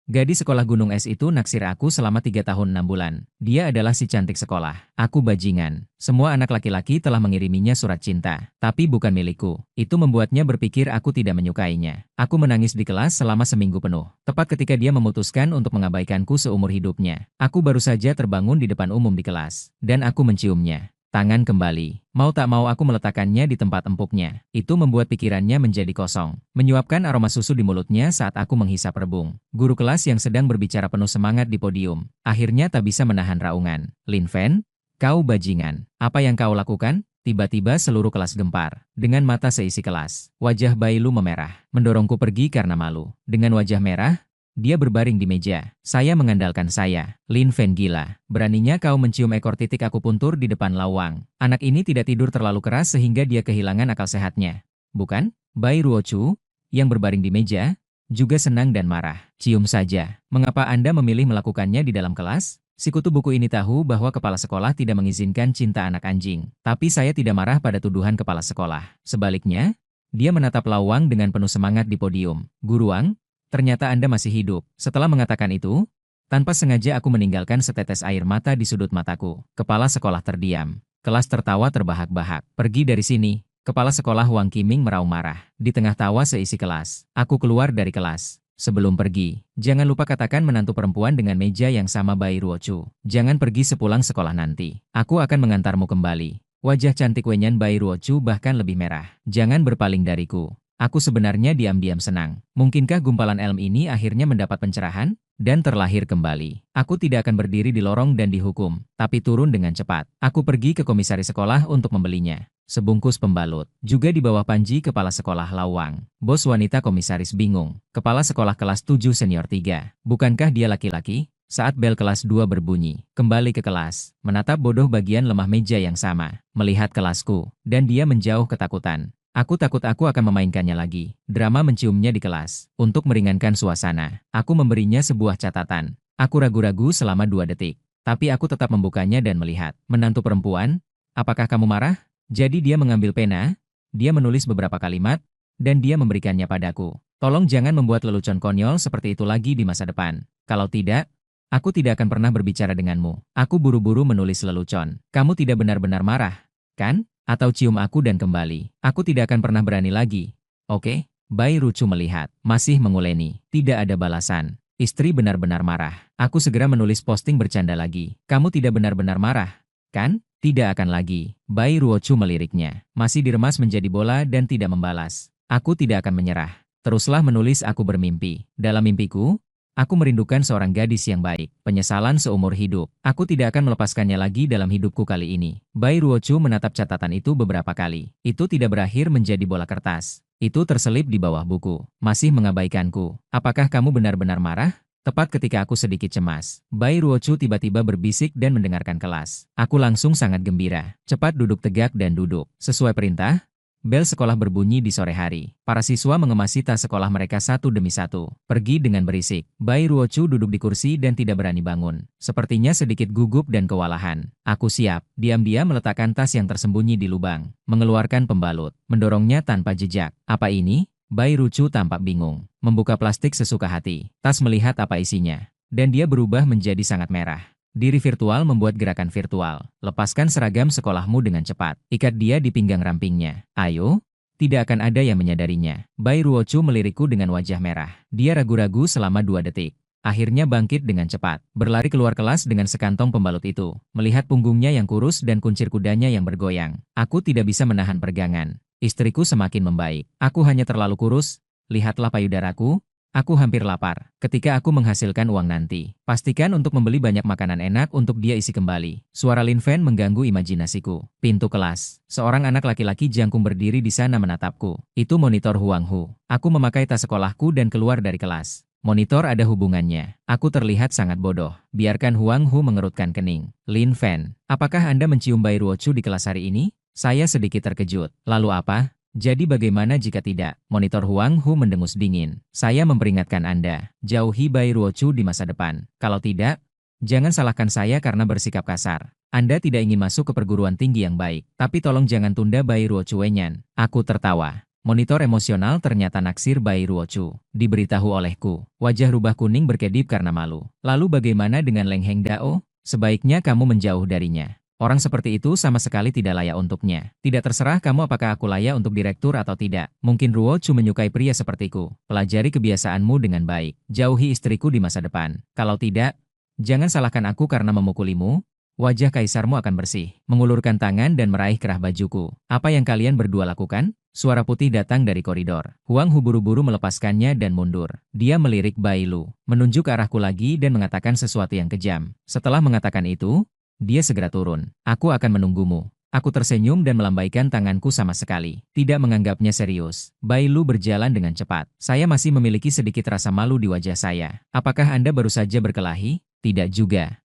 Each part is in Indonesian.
Gadis sekolah Gunung Es itu naksir aku selama 3 tahun 6 bulan. Dia adalah si cantik sekolah. Aku bajingan. Semua anak laki-laki telah mengiriminya surat cinta. Tapi bukan milikku. Itu membuatnya berpikir aku tidak menyukainya. Aku menangis di kelas selama seminggu penuh. Tepat ketika dia memutuskan untuk mengabaikanku seumur hidupnya. Aku baru saja terbangun di depan umum di kelas. Dan aku menciumnya. Tangan kembali. Mau tak mau aku meletakkannya di tempat empuknya. Itu membuat pikirannya menjadi kosong. Menyuapkan aroma susu di mulutnya saat aku menghisap rebung. Guru kelas yang sedang berbicara penuh semangat di podium. Akhirnya tak bisa menahan raungan. Lin Fen, kau bajingan. Apa yang kau lakukan? Tiba-tiba seluruh kelas gempar. Dengan mata seisi kelas. Wajah Bailu memerah. Mendorongku pergi karena malu. Dengan wajah merah, dia berbaring di meja. Saya mengandalkan saya. Lin Fen gila. Beraninya kau mencium ekor titik aku puntur di depan lawang. Anak ini tidak tidur terlalu keras sehingga dia kehilangan akal sehatnya. Bukan? Bai Ruochu, yang berbaring di meja, juga senang dan marah. Cium saja. Mengapa Anda memilih melakukannya di dalam kelas? Si kutu buku ini tahu bahwa kepala sekolah tidak mengizinkan cinta anak anjing. Tapi saya tidak marah pada tuduhan kepala sekolah. Sebaliknya, dia menatap lawang dengan penuh semangat di podium. Guruang, ternyata Anda masih hidup. Setelah mengatakan itu, tanpa sengaja aku meninggalkan setetes air mata di sudut mataku. Kepala sekolah terdiam. Kelas tertawa terbahak-bahak. Pergi dari sini. Kepala sekolah Wang Qiming meraung marah. Di tengah tawa seisi kelas. Aku keluar dari kelas. Sebelum pergi, jangan lupa katakan menantu perempuan dengan meja yang sama Bai Ruochu. Jangan pergi sepulang sekolah nanti. Aku akan mengantarmu kembali. Wajah cantik Wenyan Bai Ruochu bahkan lebih merah. Jangan berpaling dariku. Aku sebenarnya diam-diam senang. Mungkinkah gumpalan elm ini akhirnya mendapat pencerahan? Dan terlahir kembali. Aku tidak akan berdiri di lorong dan dihukum, tapi turun dengan cepat. Aku pergi ke komisaris sekolah untuk membelinya. Sebungkus pembalut. Juga di bawah panji kepala sekolah Lawang. Bos wanita komisaris bingung. Kepala sekolah kelas 7 senior 3. Bukankah dia laki-laki? Saat bel kelas 2 berbunyi, kembali ke kelas, menatap bodoh bagian lemah meja yang sama, melihat kelasku, dan dia menjauh ketakutan. Aku takut aku akan memainkannya lagi. Drama menciumnya di kelas. Untuk meringankan suasana, aku memberinya sebuah catatan. Aku ragu-ragu selama 2 detik. Tapi aku tetap membukanya dan melihat. Menantu perempuan, apakah kamu marah? Jadi dia mengambil pena, dia menulis beberapa kalimat, dan dia memberikannya padaku. Tolong jangan membuat lelucon konyol seperti itu lagi di masa depan. Kalau tidak, aku tidak akan pernah berbicara denganmu. Aku buru-buru menulis lelucon. Kamu tidak benar-benar marah, kan? Atau cium aku dan kembali. Aku tidak akan pernah berani lagi. Oke? Bai Ruochu melihat. Masih menguleni. Tidak ada balasan. Istri benar-benar marah. Aku segera menulis posting bercanda lagi. Kamu tidak benar-benar marah, kan? Tidak akan lagi. Bai Ruochu meliriknya. Masih diremas menjadi bola dan tidak membalas. Aku tidak akan menyerah. Teruslah menulis aku bermimpi. Dalam mimpiku, aku merindukan seorang gadis yang baik. Penyesalan seumur hidup. Aku tidak akan melepaskannya lagi dalam hidupku kali ini. Bai Ruochu menatap catatan itu beberapa kali. Itu tidak berakhir menjadi bola kertas. Itu terselip di bawah buku. Masih mengabaikanku. Apakah kamu benar-benar marah? Tepat ketika aku sedikit cemas, Bai Ruochu tiba-tiba berbisik dan mendengarkan kelas. Aku langsung sangat gembira. Cepat duduk tegak dan duduk. Sesuai perintah, bel sekolah berbunyi di sore hari. Para siswa mengemasi tas sekolah mereka satu demi satu. Pergi dengan berisik. Bai Ruochu duduk di kursi dan tidak berani bangun. Sepertinya sedikit gugup dan kewalahan. Aku siap. Diam-diam meletakkan tas yang tersembunyi di lubang. Mengeluarkan pembalut. Mendorongnya tanpa jejak. Apa ini? Bai Ruochu tampak bingung. Membuka plastik sesuka hati. Tas melihat apa isinya. Dan dia berubah menjadi sangat merah. Diri virtual membuat gerakan virtual. Lepaskan seragam sekolahmu dengan cepat. Ikat dia di pinggang rampingnya. Ayo. Tidak akan ada yang menyadarinya. Bai Ruochu melirikku dengan wajah merah. Dia ragu-ragu selama 2 detik. Akhirnya bangkit dengan cepat. Berlari keluar kelas dengan sekantong pembalut itu. Melihat punggungnya yang kurus dan kuncir kudanya yang bergoyang. Aku tidak bisa menahan pergangan. Istriku semakin membaik. Aku hanya terlalu kurus. Lihatlah payudaraku. Aku hampir lapar. Ketika aku menghasilkan uang nanti, pastikan untuk membeli banyak makanan enak untuk dia isi kembali. Suara Lin Fen mengganggu imajinasiku. Pintu kelas. Seorang anak laki-laki jangkung berdiri di sana menatapku. Itu monitor Huang Hu. Aku memakai tas sekolahku dan keluar dari kelas. Monitor ada hubungannya. Aku terlihat sangat bodoh. Biarkan Huang Hu mengerutkan kening. Lin Fen, apakah Anda mencium Bai Ruochu di kelas hari ini? Saya sedikit terkejut. Lalu apa? Jadi bagaimana jika tidak? Monitor Huang Hu mendengus dingin. Saya memperingatkan Anda. Jauhi Bai Ruochu di masa depan. Kalau tidak, jangan salahkan saya karena bersikap kasar. Anda tidak ingin masuk ke perguruan tinggi yang baik. Tapi tolong jangan tunda Bai Ruochu Wenyan. Aku tertawa. Monitor emosional ternyata naksir Bai Ruochu. Diberitahu olehku. Wajah rubah kuning berkedip karena malu. Lalu bagaimana dengan Leng Heng Dao? Sebaiknya kamu menjauh darinya. Orang seperti itu sama sekali tidak layak untuknya. Tidak terserah kamu apakah aku layak untuk direktur atau tidak. Mungkin Ruochu menyukai pria sepertiku. Pelajari kebiasaanmu dengan baik. Jauhi istriku di masa depan. Kalau tidak, jangan salahkan aku karena memukulimu. Wajah kaisarmu akan bersih. Mengulurkan tangan dan meraih kerah bajuku. Apa yang kalian berdua lakukan? Suara putih datang dari koridor. Huang Hu buru-buru melepaskannya dan mundur. Dia melirik Bai Lu, menunjuk ke arahku lagi dan mengatakan sesuatu yang kejam. Setelah mengatakan itu, dia segera turun. Aku akan menunggumu. Aku tersenyum dan melambaikan tanganku sama sekali. Tidak menganggapnya serius. Bai Lu berjalan dengan cepat. Saya masih memiliki sedikit rasa malu di wajah saya. Apakah Anda baru saja berkelahi? Tidak juga.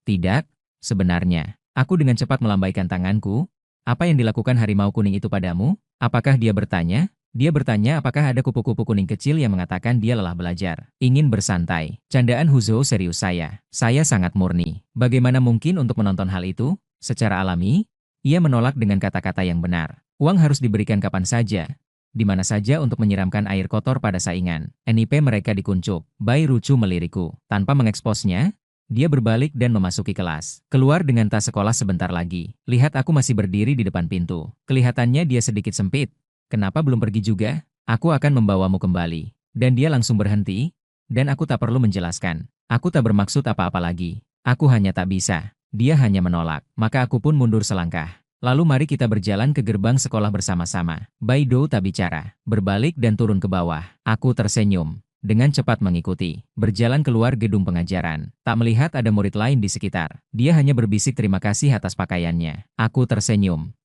Tidak. Sebenarnya, aku dengan cepat melambaikan tanganku. Apa yang dilakukan harimau kuning itu padamu? Apakah dia bertanya? Dia bertanya apakah ada kupu-kupu kuning kecil yang mengatakan dia lelah belajar. Ingin bersantai. Candaan Huzhou serius saya. Saya sangat murni. Bagaimana mungkin untuk menonton hal itu? Secara alami, ia menolak dengan kata-kata yang benar. Uang harus diberikan kapan saja. Di mana saja untuk menyiramkan air kotor pada saingan. NIP mereka dikuncup. Bai Ruochu melirikku. Tanpa mengeksposnya, dia berbalik dan memasuki kelas. Keluar dengan tas sekolah sebentar lagi. Lihat aku masih berdiri di depan pintu. Kelihatannya dia sedikit sempit. Kenapa belum pergi juga? Aku akan membawamu kembali. Dan dia langsung berhenti. Dan aku tak perlu menjelaskan. Aku tak bermaksud apa-apa lagi. Aku hanya tak bisa. Dia hanya menolak. Maka aku pun mundur selangkah. Lalu mari kita berjalan ke gerbang sekolah bersama-sama. Bai Dou tak bicara. Berbalik dan turun ke bawah. Aku tersenyum. Dengan cepat mengikuti, berjalan keluar gedung pengajaran. Tak melihat ada murid lain di sekitar. Dia hanya berbisik terima kasih atas pakaiannya. Aku tersenyum.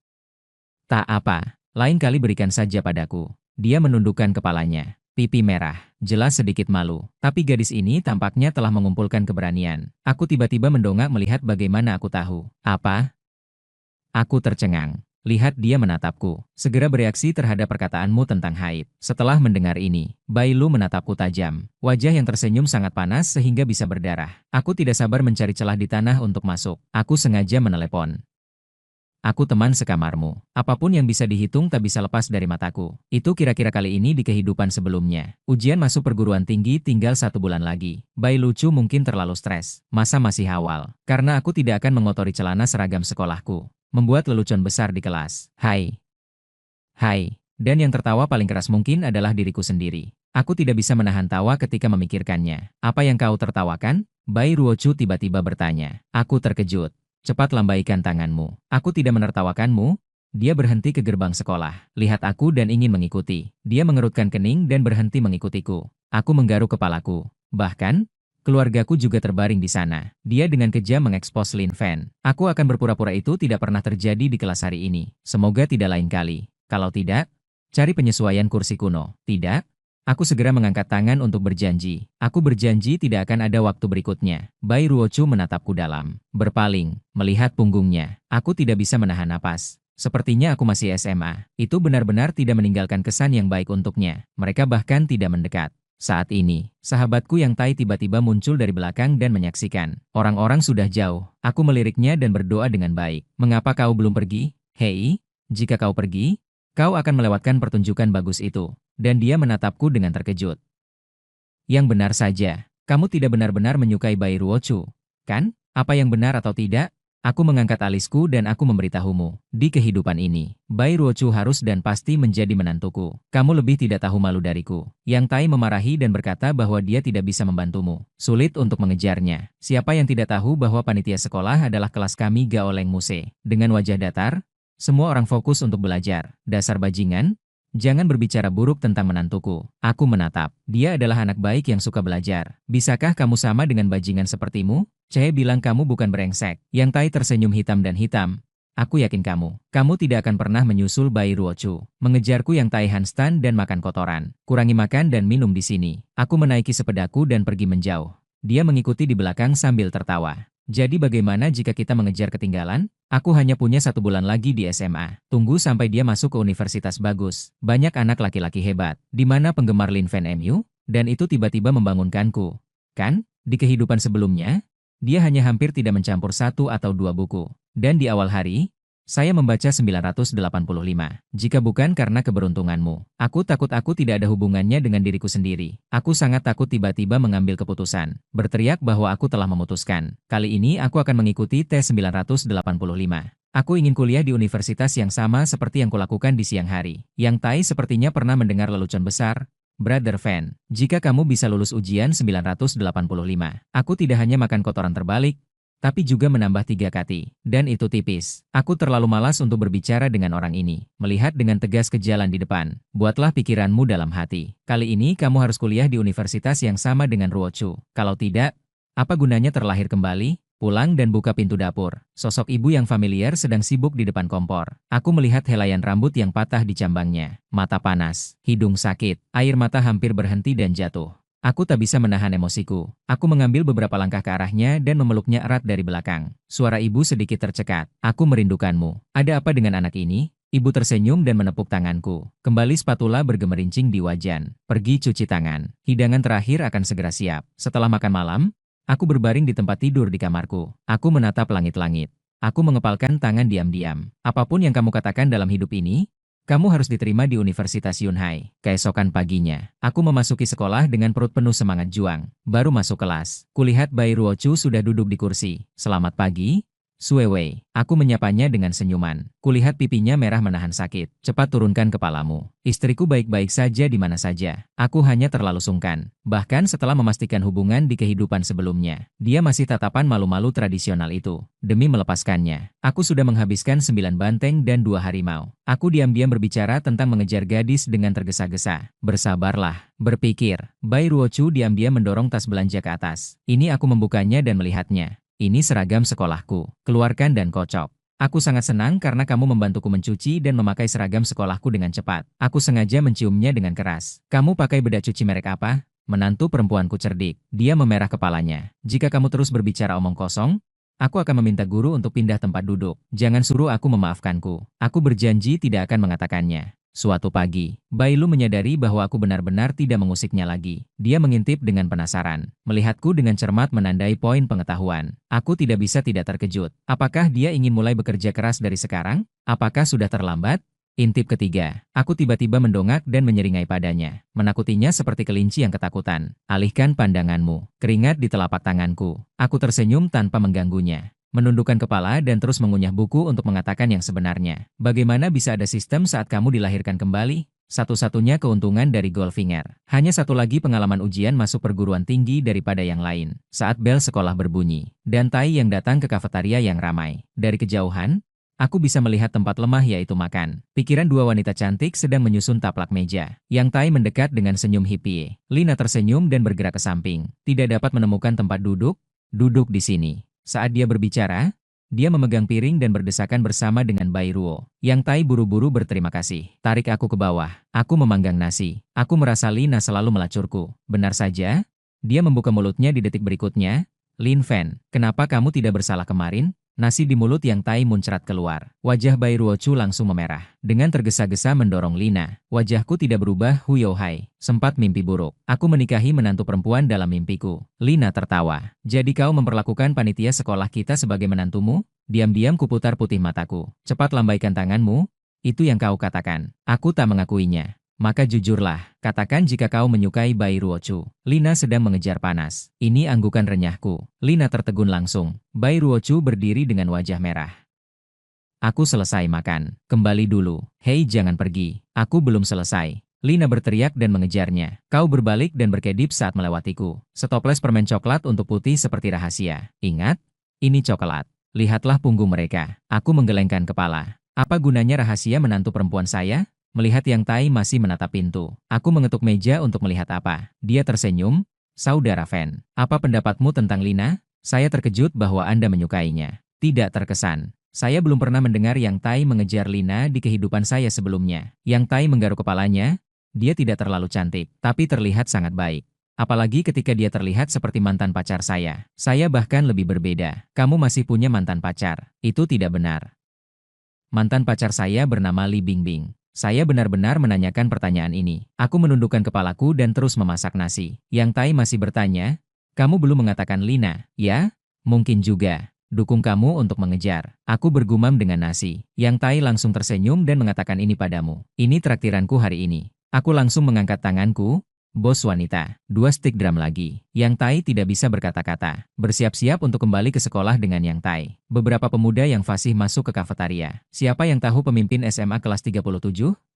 Tak apa, lain kali berikan saja padaku. Dia menundukkan kepalanya. Pipi merah, jelas sedikit malu. Tapi gadis ini tampaknya telah mengumpulkan keberanian. Aku tiba-tiba mendongak melihat bagaimana aku tahu. Apa? Aku tercengang. Lihat dia menatapku. Segera bereaksi terhadap perkataanmu tentang haid. Setelah mendengar ini, Bai Lu menatapku tajam. Wajah yang tersenyum sangat panas sehingga bisa berdarah. Aku tidak sabar mencari celah di tanah untuk masuk. Aku sengaja menelepon. Aku teman sekamarmu. Apapun yang bisa dihitung tak bisa lepas dari mataku. Itu kira-kira kali ini di kehidupan sebelumnya. Ujian masuk perguruan tinggi tinggal 1 bulan lagi. Bai Lucu mungkin terlalu stres. Masa masih awal. Karena aku tidak akan mengotori celana seragam sekolahku. Membuat lelucon besar di kelas. Hai. Hai. Dan yang tertawa paling keras mungkin adalah diriku sendiri. Aku tidak bisa menahan tawa ketika memikirkannya. Apa yang kau tertawakan? Bai Ruochu tiba-tiba bertanya. Aku terkejut. Cepat lambaikan tanganmu. Aku tidak menertawakanmu. Dia berhenti ke gerbang sekolah. Lihat aku dan ingin mengikuti. Dia mengerutkan kening dan berhenti mengikutiku. Aku menggaruk kepalaku. Bahkan, keluargaku juga terbaring di sana. Dia dengan kejam mengekspos Lin Fan. Aku akan berpura-pura itu tidak pernah terjadi di kelas hari ini. Semoga tidak lain kali. Kalau tidak, cari penyesuaian kursi kuno. Tidak? Aku segera mengangkat tangan untuk berjanji. Aku berjanji tidak akan ada waktu berikutnya. Bai Ruochu menatapku dalam. Berpaling, melihat punggungnya. Aku tidak bisa menahan napas. Sepertinya aku masih SMA. Itu benar-benar tidak meninggalkan kesan yang baik untuknya. Mereka bahkan tidak mendekat. Saat ini, sahabatku yang Tai tiba-tiba muncul dari belakang dan menyaksikan. Orang-orang sudah jauh. Aku meliriknya dan berdoa dengan baik. Mengapa kau belum pergi? Hei, jika kau pergi, kau akan melewatkan pertunjukan bagus itu. Dan dia menatapku dengan terkejut. Yang benar saja, kamu tidak benar-benar menyukai Bai Ruochu, kan? Apa yang benar atau tidak? Aku mengangkat alisku dan aku memberitahumu. Di kehidupan ini, Bai Ruochu harus dan pasti menjadi menantuku. Kamu lebih tidak tahu malu dariku. Yang Tai memarahi dan berkata bahwa dia tidak bisa membantumu. Sulit untuk mengejarnya. Siapa yang tidak tahu bahwa panitia sekolah adalah kelas kami Gaoleng Muse? Dengan wajah datar, semua orang fokus untuk belajar. Dasar bajingan. Jangan berbicara buruk tentang menantuku. Aku menatap. Dia adalah anak baik yang suka belajar. Bisakah kamu sama dengan bajingan sepertimu? Che bilang kamu bukan brengsek. Yang Tai tersenyum hitam dan hitam. Aku yakin kamu. Kamu tidak akan pernah menyusul Bai Ruochu. Mengejarku yang Tai handstand dan makan kotoran. Kurangi makan dan minum di sini. Aku menaiki sepedaku dan pergi menjauh. Dia mengikuti di belakang sambil tertawa. Jadi bagaimana jika kita mengejar ketinggalan? Aku hanya punya 1 bulan lagi di SMA. Tunggu sampai dia masuk ke universitas bagus. Banyak anak laki-laki hebat. Di mana penggemar Lin Fan MU? Dan itu tiba-tiba membangunkanku. Kan? Di kehidupan sebelumnya, dia hanya hampir tidak mencampur 1 atau 2 buku. Dan di awal hari, Saya membaca 985. Jika bukan karena keberuntunganmu, aku takut aku tidak ada hubungannya dengan diriku sendiri. Aku sangat takut tiba-tiba mengambil keputusan, berteriak bahwa aku telah memutuskan. Kali ini aku akan mengikuti tes 985. Aku ingin kuliah di universitas yang sama seperti yang kulakukan di siang hari. Yang Tai sepertinya pernah mendengar lelucon besar. Brother Fan, jika kamu bisa lulus ujian 985, aku tidak hanya makan kotoran terbalik, tapi juga menambah 3 kati. Dan itu tipis. Aku terlalu malas untuk berbicara dengan orang ini. Melihat dengan tegas ke jalan di depan. Buatlah pikiranmu dalam hati. Kali ini kamu harus kuliah di universitas yang sama dengan Ruochu. Kalau tidak, apa gunanya terlahir kembali? Pulang dan buka pintu dapur. Sosok ibu yang familiar sedang sibuk di depan kompor. Aku melihat helaian rambut yang patah di cambangnya. Mata panas, hidung sakit, air mata hampir berhenti dan jatuh. Aku tak bisa menahan emosiku. Aku mengambil beberapa langkah ke arahnya dan memeluknya erat dari belakang. Suara ibu sedikit tercekat. Aku merindukanmu. Ada apa dengan anak ini? Ibu tersenyum dan menepuk tanganku. Kembali spatula bergemerincing di wajan. Pergi cuci tangan. Hidangan terakhir akan segera siap. Setelah makan malam, aku berbaring di tempat tidur di kamarku. Aku menatap langit-langit. Aku mengepalkan tangan diam-diam. Apapun yang kamu katakan dalam hidup ini, kamu harus diterima di Universitas Yunhai. Keesokan paginya, aku memasuki sekolah dengan perut penuh semangat juang. Baru masuk kelas, kulihat Bai Ruochu sudah duduk di kursi. Selamat pagi, Sue Wei. Aku menyapanya dengan senyuman. Kulihat pipinya merah menahan sakit. Cepat turunkan kepalamu. Istriku baik-baik saja di mana saja. Aku hanya terlalu sungkan. Bahkan setelah memastikan hubungan di kehidupan sebelumnya, dia masih tatapan malu-malu tradisional itu. Demi melepaskannya, aku sudah menghabiskan 9 banteng dan 2 harimau. Aku diam-diam berbicara tentang mengejar gadis dengan tergesa-gesa. Bersabarlah, berpikir. Bai Ruochu diam-diam mendorong tas belanja ke atas. Ini aku membukanya dan melihatnya. Ini seragam sekolahku. Keluarkan dan kocok. Aku sangat senang karena kamu membantuku mencuci dan memakai seragam sekolahku dengan cepat. Aku sengaja menciumnya dengan keras. Kamu pakai bedak cuci merek apa? Menantu perempuanku cerdik. Dia memerah kepalanya. Jika kamu terus berbicara omong kosong, aku akan meminta guru untuk pindah tempat duduk. Jangan suruh aku memaafkanku. Aku berjanji tidak akan mengatakannya. Suatu pagi, Bai Lu menyadari bahwa aku benar-benar tidak mengusiknya lagi. Dia mengintip dengan penasaran. Melihatku dengan cermat menandai poin pengetahuan. Aku tidak bisa tidak terkejut. Apakah dia ingin mulai bekerja keras dari sekarang? Apakah sudah terlambat? Intip ketiga. Aku tiba-tiba mendongak dan menyeringai padanya. Menakutinya seperti kelinci yang ketakutan. Alihkan pandanganmu. Keringat di telapak tanganku. Aku tersenyum tanpa mengganggunya. Menundukkan kepala dan terus mengunyah buku untuk mengatakan yang sebenarnya. Bagaimana bisa ada sistem saat kamu dilahirkan kembali? Satu-satunya keuntungan dari Goldfinger. Hanya satu lagi pengalaman ujian masuk perguruan tinggi daripada yang lain. Saat bel sekolah berbunyi, dan Tai yang datang ke kafetaria yang ramai. Dari kejauhan, aku bisa melihat tempat lemah yaitu makan. Pikiran dua wanita cantik sedang menyusun taplak meja. Yang Tai mendekat dengan senyum hippie. Lina tersenyum dan bergerak ke samping. Tidak dapat menemukan tempat duduk. Duduk di sini. Saat dia berbicara, dia memegang piring dan berdesakan bersama dengan Bai Ruo. Yang Tai buru-buru berterima kasih. Tarik aku ke bawah. Aku memanggang nasi. Aku merasa Lina selalu melacurku. Benar saja? Dia membuka mulutnya di detik berikutnya. Lin Fan, kenapa kamu tidak bersalah kemarin? Nasi di mulut Yang Tai muncrat keluar. Wajah Bai Ruochu langsung memerah. Dengan tergesa-gesa mendorong Lina. Wajahku tidak berubah, Hu Youhai. Sempat mimpi buruk. Aku menikahi menantu perempuan dalam mimpiku. Lina tertawa. Jadi kau memperlakukan panitia sekolah kita sebagai menantumu? Diam-diam kuputar putih mataku. Cepat lambaikan tanganmu. Itu yang kau katakan. Aku tak mengakuinya. Maka jujurlah, katakan jika kau menyukai Bai Ruochu. Lina sedang mengejar panas. Ini anggukan renyahku. Lina tertegun langsung. Bai Ruochu berdiri dengan wajah merah. Aku selesai makan. Kembali dulu. Hei, jangan pergi. Aku belum selesai. Lina berteriak dan mengejarnya. Kau berbalik dan berkedip saat melewatiku. Setoples permen coklat untuk putih seperti rahasia. Ingat? Ini coklat. Lihatlah punggung mereka. Aku menggelengkan kepala. Apa gunanya rahasia menantu perempuan saya? Melihat Yang Tai masih menatap pintu. Aku mengetuk meja untuk melihat apa. Dia tersenyum. Saudara Fan, apa pendapatmu tentang Lina? Saya terkejut bahwa Anda menyukainya. Tidak terkesan. Saya belum pernah mendengar Yang Tai mengejar Lina di kehidupan saya sebelumnya. Yang Tai menggaruk kepalanya. Dia tidak terlalu cantik, tapi terlihat sangat baik. Apalagi ketika dia terlihat seperti mantan pacar saya. Saya bahkan lebih berbeda. Kamu masih punya mantan pacar. Itu tidak benar. Mantan pacar saya bernama Li Bingbing. Saya benar-benar menanyakan pertanyaan ini. Aku menundukkan kepalaku dan terus memasak nasi. Yang Tai masih bertanya, kamu belum mengatakan Lina, ya? Mungkin juga. dukung kamu untuk mengejar. Aku bergumam dengan nasi. Yang Tai langsung tersenyum dan mengatakan ini padamu. Ini traktiranku hari ini. Aku langsung mengangkat tanganku. Bos wanita, 2 stik drum lagi. Yang Tai tidak bisa berkata-kata. Bersiap-siap untuk kembali ke sekolah dengan Yang Tai. Beberapa pemuda yang fasih masuk ke kafetaria. Siapa yang tahu pemimpin SMA kelas 37?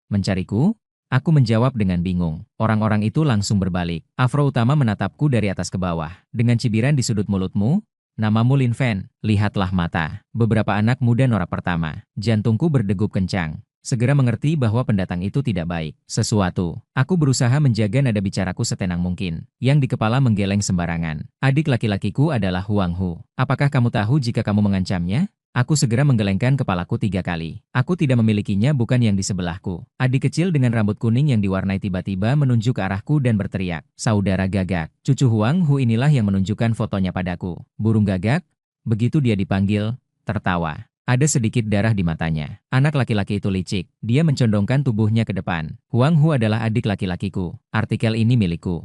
Mencariku? Aku menjawab dengan bingung. Orang-orang itu langsung berbalik. Afro utama menatapku dari atas ke bawah. Dengan cibiran di sudut mulutmu, namamu Lin Fen. Lihatlah mata. Beberapa anak muda norak pertama. Jantungku berdegup kencang. Segera mengerti bahwa pendatang itu tidak baik. Sesuatu. Aku berusaha menjaga nada bicaraku setenang mungkin. Yang di kepala menggeleng sembarangan. Adik laki-lakiku adalah Huang Hu. Apakah kamu tahu jika kamu mengancamnya? Aku segera menggelengkan kepalaku 3 kali. Aku tidak memilikinya, bukan yang di sebelahku. Adik kecil dengan rambut kuning yang diwarnai tiba-tiba menunjuk ke arahku dan berteriak. Saudara Gagak. Cucu Huang Hu inilah yang menunjukkan fotonya padaku. Burung Gagak? Begitu dia dipanggil, tertawa. Ada sedikit darah di matanya. Anak laki-laki itu licik. Dia mencondongkan tubuhnya ke depan. Huang Hu adalah adik laki-lakiku. Artikel ini milikku.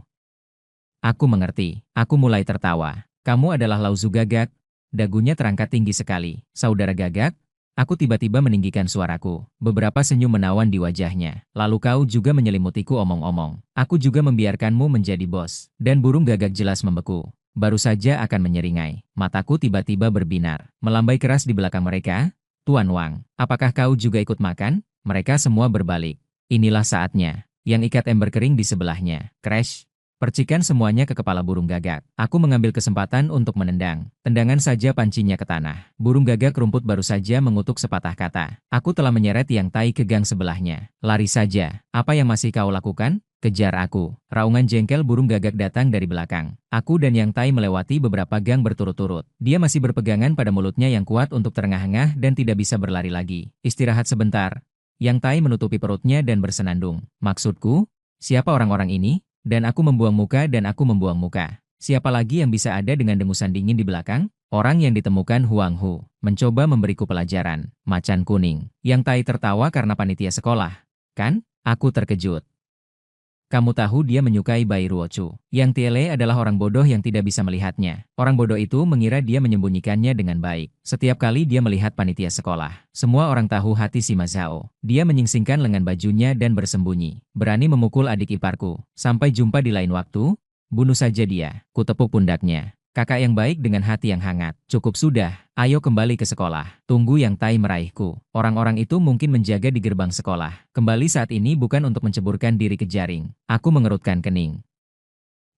Aku mengerti. Aku mulai tertawa. Kamu adalah Lauzu Gagak? Dagunya terangkat tinggi sekali. Saudara Gagak? Aku tiba-tiba meninggikan suaraku. Beberapa senyum menawan di wajahnya. Lalu kau juga menyelimutiku omong-omong. Aku juga membiarkanmu menjadi bos. Dan burung Gagak jelas membeku. Baru saja akan menyeringai. Mataku tiba-tiba berbinar. Melambai keras di belakang mereka. Tuan Wang, apakah kau juga ikut makan? Mereka semua berbalik. Inilah saatnya. Yang ikat ember kering di sebelahnya. Crash. Percikan semuanya ke kepala burung Gagak. Aku mengambil kesempatan untuk menendang. Tendangan saja pancinya ke tanah. Burung Gagak rumput baru saja mengutuk sepatah kata. Aku telah menyeret Yang Tai ke gang sebelahnya. Lari saja. Apa yang masih kau lakukan? Kejar aku. Raungan jengkel burung Gagak datang dari belakang. Aku dan Yang Tai melewati beberapa gang berturut-turut. Dia masih berpegangan pada mulutnya yang kuat untuk terengah-engah dan tidak bisa berlari lagi. Istirahat sebentar. Yang Tai menutupi perutnya dan bersenandung. Maksudku? Siapa orang-orang ini? Dan aku membuang muka dan aku membuang muka. Siapa lagi yang bisa ada dengan dengusan dingin di belakang? Orang yang ditemukan Huang Hu. Mencoba memberiku pelajaran. Macan kuning. Yang Tai tertawa karena panitia sekolah. Kan? Aku terkejut. Kamu tahu dia menyukai Bai Ruochu. Yang Tiele adalah orang bodoh yang tidak bisa melihatnya. Orang bodoh itu mengira dia menyembunyikannya dengan baik. Setiap kali dia melihat panitia sekolah, semua orang tahu hati si Mazhao. Dia menyingsingkan lengan bajunya dan bersembunyi. Berani memukul adik iparku. Sampai jumpa di lain waktu. Bunuh saja dia. Kutepuk pundaknya. Kakak yang baik dengan hati yang hangat. Cukup sudah. Ayo kembali ke sekolah. Tunggu Yang Tai meraihku. Orang-orang itu mungkin menjaga di gerbang sekolah. Kembali saat ini bukan untuk menceburkan diri ke jaring. Aku mengerutkan kening.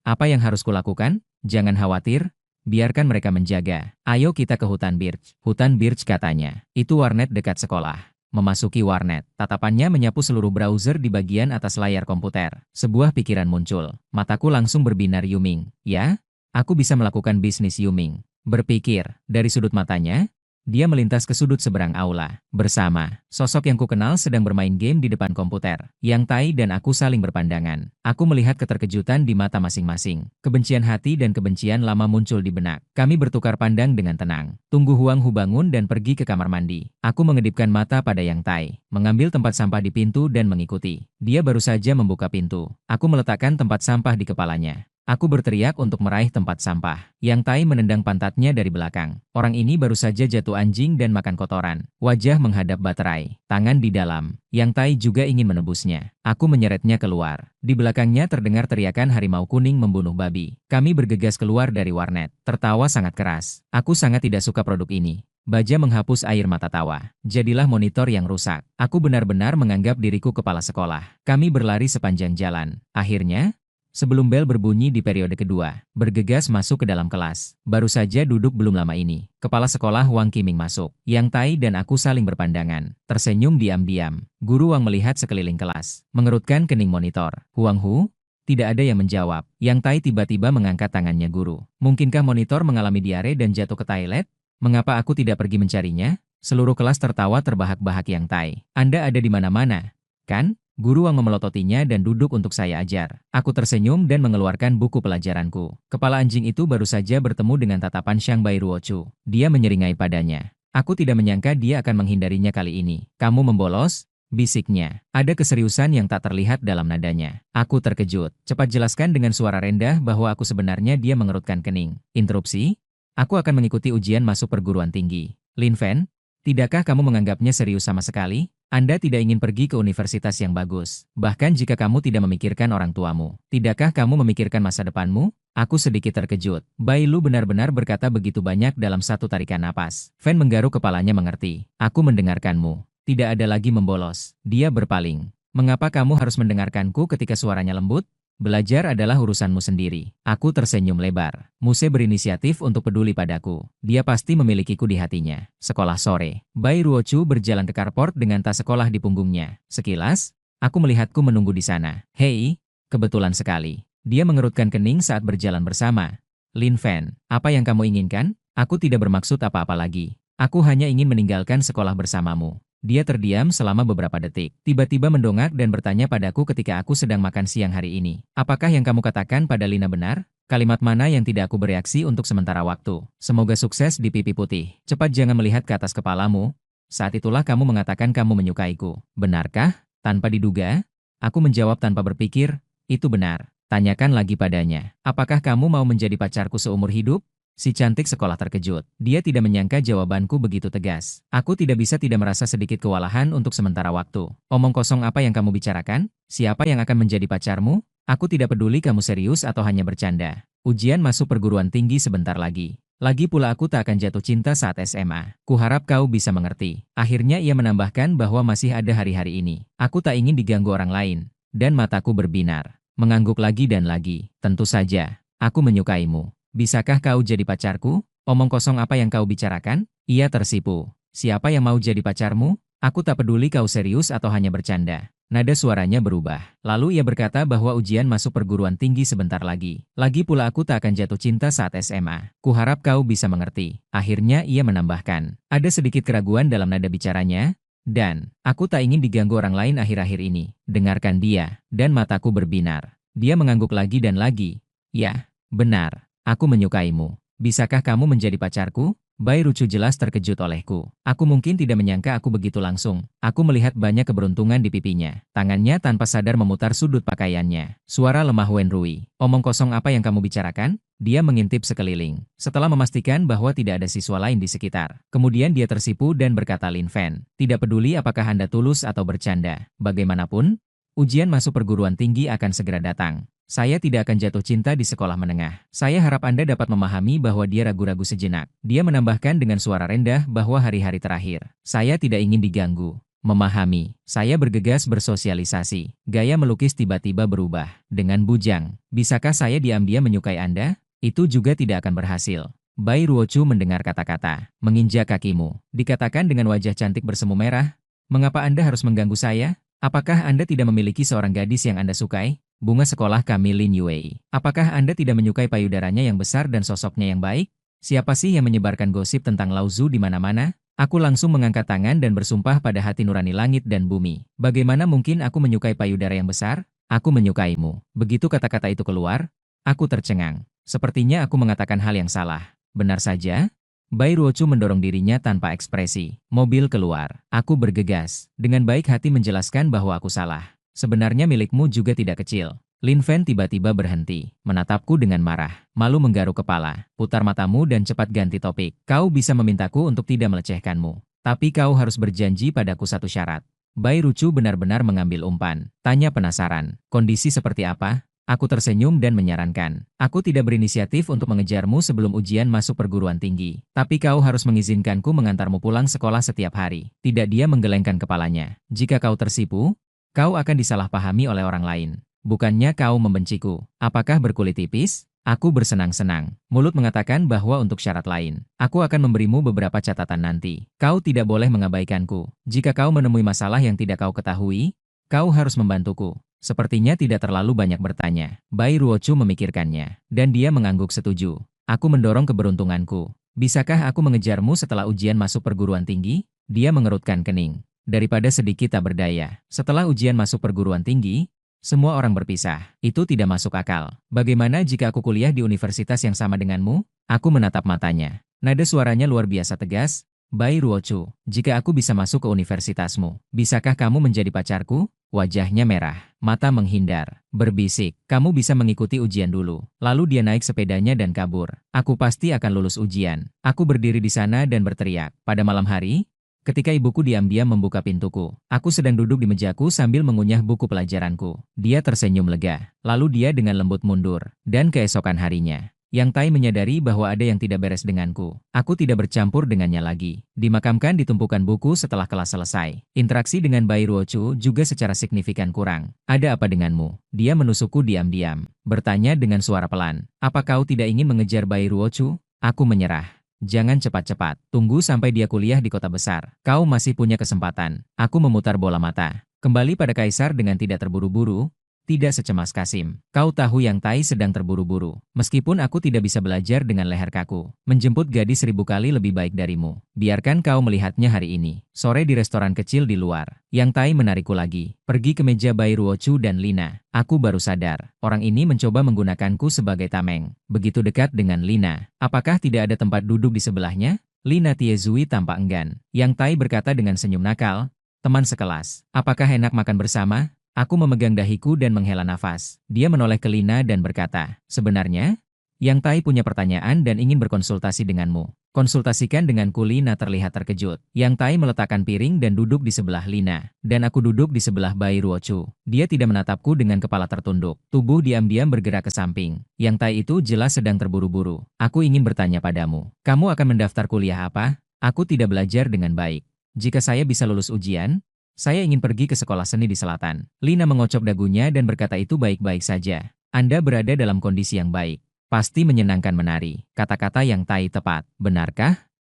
Apa yang harus kulakukan? Jangan khawatir. Biarkan mereka menjaga. Ayo kita ke hutan birch. Hutan birch katanya. Itu warnet dekat sekolah. Memasuki warnet. Tatapannya menyapu seluruh browser di bagian atas layar komputer. Sebuah pikiran muncul. Mataku langsung berbinar Yuming. Ya? Aku bisa melakukan bisnis Yuming. Berpikir, dari sudut matanya, dia melintas ke sudut seberang aula. Bersama, sosok yang kukenal sedang bermain game di depan komputer. Yang Tai dan aku saling berpandangan. Aku melihat keterkejutan di mata masing-masing. Kebencian hati dan kebencian lama muncul di benak. Kami bertukar pandang dengan tenang. Tunggu Huang Hu bangun dan pergi ke kamar mandi. Aku mengedipkan mata pada Yang Tai. Mengambil tempat sampah di pintu dan mengikuti. Dia baru saja membuka pintu. Aku meletakkan tempat sampah di kepalanya. Aku berteriak untuk meraih tempat sampah. Yang Tai menendang pantatnya dari belakang. Orang ini baru saja jatuh anjing dan makan kotoran. Wajah menghadap baterai. Tangan di dalam. Yang Tai juga ingin menebusnya. Aku menyeretnya keluar. Di belakangnya terdengar teriakan harimau kuning membunuh babi. Kami bergegas keluar dari warnet. Tertawa sangat keras. Aku sangat tidak suka produk ini. Baja menghapus air mata tawa. Jadilah monitor yang rusak. Aku benar-benar menganggap diriku kepala sekolah. Kami berlari sepanjang jalan. Akhirnya, sebelum bel berbunyi di periode kedua, bergegas masuk ke dalam kelas. Baru saja duduk belum lama ini. Kepala sekolah Wang Qiming masuk. Yang Tai dan aku saling berpandangan. Tersenyum diam-diam. Guru Wang melihat sekeliling kelas. Mengerutkan kening monitor. Huang Hu? Tidak ada yang menjawab. Yang Tai tiba-tiba mengangkat tangannya guru. Mungkinkah monitor mengalami diare dan jatuh ke toilet? Mengapa aku tidak pergi mencarinya? Seluruh kelas tertawa terbahak-bahak Yang Tai. Anda ada di mana-mana, kan? Guru Wang memelototinya dan duduk untuk saya ajar. Aku tersenyum dan mengeluarkan buku pelajaranku. Kepala anjing itu baru saja bertemu dengan tatapan Xiang Bai Ruochu. Dia menyeringai padanya. Aku tidak menyangka dia akan menghindarinya kali ini. Kamu membolos? Bisiknya. Ada keseriusan yang tak terlihat dalam nadanya. Aku terkejut. Cepat jelaskan dengan suara rendah bahwa aku sebenarnya dia mengerutkan kening. Interupsi? Aku akan mengikuti ujian masuk perguruan tinggi. Lin Fen, tidakkah kamu menganggapnya serius sama sekali? Anda tidak ingin pergi ke universitas yang bagus. Bahkan jika kamu tidak memikirkan orang tuamu. Tidakkah kamu memikirkan masa depanmu? Aku sedikit terkejut. Bai Lu benar-benar berkata begitu banyak dalam satu tarikan napas. Fen menggaruk kepalanya mengerti. Aku mendengarkanmu. Tidak ada lagi membolos. Dia berpaling. Mengapa kamu harus mendengarkanku ketika suaranya lembut? Belajar adalah urusanmu sendiri. Aku tersenyum lebar. Muse berinisiatif untuk peduli padaku. Dia pasti memilikiku di hatinya. Sekolah sore. Bai Ruochu berjalan ke carport dengan tas sekolah di punggungnya. Sekilas, aku melihatku menunggu di sana. Hei, kebetulan sekali. Dia mengerutkan kening saat berjalan bersama. Lin Fen, apa yang kamu inginkan? Aku tidak bermaksud apa-apa lagi. Aku hanya ingin meninggalkan sekolah bersamamu. Dia terdiam selama beberapa detik. Tiba-tiba mendongak dan bertanya padaku ketika aku sedang makan siang hari ini. Apakah yang kamu katakan pada Lina benar? Kalimat mana yang tidak aku bereaksi untuk sementara waktu? Semoga sukses di pipi putih. Cepat jangan melihat ke atas kepalamu. Saat itulah kamu mengatakan kamu menyukaiku. Benarkah? Tanpa diduga, aku menjawab tanpa berpikir, itu benar. Tanyakan lagi padanya. Apakah kamu mau menjadi pacarku seumur hidup? Si cantik sekolah terkejut. Dia tidak menyangka jawabanku begitu tegas. Aku tidak bisa tidak merasa sedikit kewalahan untuk sementara waktu. Omong kosong apa yang kamu bicarakan? Siapa yang akan menjadi pacarmu? Aku tidak peduli kamu serius atau hanya bercanda. Ujian masuk perguruan tinggi sebentar lagi. Lagi pula aku tak akan jatuh cinta saat SMA. Kuharap kau bisa mengerti. Akhirnya ia menambahkan bahwa masih ada hari-hari ini. Aku tak ingin diganggu orang lain. Dan mataku berbinar. Mengangguk lagi dan lagi. Tentu saja. Aku menyukaimu. Bisakah kau jadi pacarku? Omong kosong apa yang kau bicarakan? Ia tersipu. Siapa yang mau jadi pacarmu? Aku tak peduli kau serius atau hanya bercanda. Nada suaranya berubah. Lalu ia berkata bahwa ujian masuk perguruan tinggi sebentar lagi. Lagi pula aku tak akan jatuh cinta saat SMA. Kuharap kau bisa mengerti. Akhirnya ia menambahkan. Ada sedikit keraguan dalam nada bicaranya. Dan, aku tak ingin diganggu orang lain akhir-akhir ini. Dengarkan dia. Dan mataku berbinar. Dia mengangguk lagi dan lagi. Ya, benar. Aku menyukaimu. Bisakah kamu menjadi pacarku? Bai Rucu jelas terkejut olehku. Aku mungkin tidak menyangka aku begitu langsung. Aku melihat banyak keberuntungan di pipinya. Tangannya tanpa sadar memutar sudut pakaiannya. Suara lemah Wen Rui. Omong kosong apa yang kamu bicarakan? Dia mengintip sekeliling. Setelah memastikan bahwa tidak ada siswa lain di sekitar. Kemudian dia tersipu dan berkata Lin Fen. Tidak peduli apakah Anda tulus atau bercanda. Bagaimanapun, ujian masuk perguruan tinggi akan segera datang. Saya tidak akan jatuh cinta di sekolah menengah. Saya harap Anda dapat memahami bahwa dia ragu-ragu sejenak. Dia menambahkan dengan suara rendah bahwa hari-hari terakhir. Saya tidak ingin diganggu. Memahami. Saya bergegas bersosialisasi. Gaya melukis tiba-tiba berubah. Dengan bujang. Bisakah saya diam-diam menyukai Anda? Itu juga tidak akan berhasil. Bai Ruochu mendengar kata-kata. Menginjak kakimu. Dikatakan dengan wajah cantik bersemu merah. Mengapa Anda harus mengganggu saya? Apakah Anda tidak memiliki seorang gadis yang Anda sukai? Bunga sekolah kami Lin Yue. Apakah Anda tidak menyukai payudaranya yang besar dan sosoknya yang baik? Siapa sih yang menyebarkan gosip tentang Lao Zu di mana-mana? Aku langsung mengangkat tangan dan bersumpah pada hati nurani langit dan bumi. Bagaimana mungkin aku menyukai payudara yang besar? Aku menyukaimu. Begitu kata-kata itu keluar, aku tercengang. Sepertinya aku mengatakan hal yang salah. Benar saja? Bai Ruochu mendorong dirinya tanpa ekspresi. Mobil keluar. Aku bergegas. Dengan baik hati menjelaskan bahwa aku salah. Sebenarnya milikmu juga tidak kecil. Lin Fen tiba-tiba berhenti, menatapku dengan marah. Malu menggaruk kepala. Putar matamu dan cepat ganti topik. Kau bisa memintaku untuk tidak melecehkanmu. Tapi kau harus berjanji padaku satu syarat. Bai Ruochu benar-benar mengambil umpan. Tanya penasaran. Kondisi seperti apa? Aku tersenyum dan menyarankan. Aku tidak berinisiatif untuk mengejarmu sebelum ujian masuk perguruan tinggi. Tapi kau harus mengizinkanku mengantarmu pulang sekolah setiap hari. Tidak, dia menggelengkan kepalanya. Jika kau tersipu, kau akan disalahpahami oleh orang lain. Bukannya kau membenciku. Apakah berkulit tipis? Aku bersenang-senang. Mulut mengatakan bahwa untuk syarat lain. Aku akan memberimu beberapa catatan nanti. Kau tidak boleh mengabaikanku. Jika kau menemui masalah yang tidak kau ketahui, kau harus membantuku. Sepertinya tidak terlalu banyak bertanya. Bai Ruochu memikirkannya. Dan dia mengangguk setuju. Aku mendorong keberuntunganku. Bisakah aku mengejarmu setelah ujian masuk perguruan tinggi? Dia mengerutkan kening. Daripada sedikit tak berdaya. Setelah ujian masuk perguruan tinggi, semua orang berpisah. Itu tidak masuk akal. Bagaimana jika aku kuliah di universitas yang sama denganmu? Aku menatap matanya. Nada suaranya luar biasa tegas. Bai Ruochu, jika aku bisa masuk ke universitasmu, bisakah kamu menjadi pacarku? Wajahnya merah, mata menghindar, berbisik, kamu bisa mengikuti ujian dulu. Lalu dia naik sepedanya dan kabur. Aku pasti akan lulus ujian. Aku berdiri di sana dan berteriak. Pada malam hari, ketika ibuku diam-diam membuka pintuku, aku sedang duduk di mejaku sambil mengunyah buku pelajaranku. Dia tersenyum lega, lalu dia dengan lembut mundur. Dan keesokan harinya, Yang Tai menyadari bahwa ada yang tidak beres denganku. Aku tidak bercampur dengannya lagi. Dimakamkan di tumpukan buku setelah kelas selesai. Interaksi dengan Bai Ruochu juga secara signifikan kurang. Ada apa denganmu? Dia menusukku diam-diam. Bertanya dengan suara pelan. Apa kau tidak ingin mengejar Bai Ruochu? Aku menyerah. Jangan cepat-cepat. Tunggu sampai dia kuliah di kota besar. Kau masih punya kesempatan. Aku memutar bola mata. Kembali pada Kaisar dengan tidak terburu-buru. Tidak secemas Kasim. Kau tahu Yang Tai sedang terburu-buru. Meskipun aku tidak bisa belajar dengan leher kaku. Menjemput gadis 1000 kali lebih baik darimu. Biarkan kau melihatnya hari ini. Sore di restoran kecil di luar. Yang Tai menarikku lagi. Pergi ke meja Bai Ruochu dan Lina. Aku baru sadar. Orang ini mencoba menggunakanku sebagai tameng. Begitu dekat dengan Lina. Apakah tidak ada tempat duduk di sebelahnya? Lina Tiezui tampak enggan. Yang Tai berkata dengan senyum nakal. Teman sekelas. Apakah enak makan bersama? Aku memegang dahiku dan menghela nafas. Dia menoleh ke Lina dan berkata, sebenarnya, Yang Tai punya pertanyaan dan ingin berkonsultasi denganmu. Konsultasikan denganku. Lina terlihat terkejut. Yang Tai meletakkan piring dan duduk di sebelah Lina. Dan aku duduk di sebelah Bai Ruochu. Dia tidak menatapku dengan kepala tertunduk. Tubuh diam-diam bergerak ke samping. Yang Tai itu jelas sedang terburu-buru. Aku ingin bertanya padamu. Kamu akan mendaftar kuliah apa? Aku tidak belajar dengan baik. Jika saya bisa lulus ujian, saya ingin pergi ke sekolah seni di selatan. Lina mengocok dagunya dan berkata itu baik-baik saja. Anda berada dalam kondisi yang baik. Pasti menyenangkan menari. Kata-kata Yang Tai tepat. Benarkah?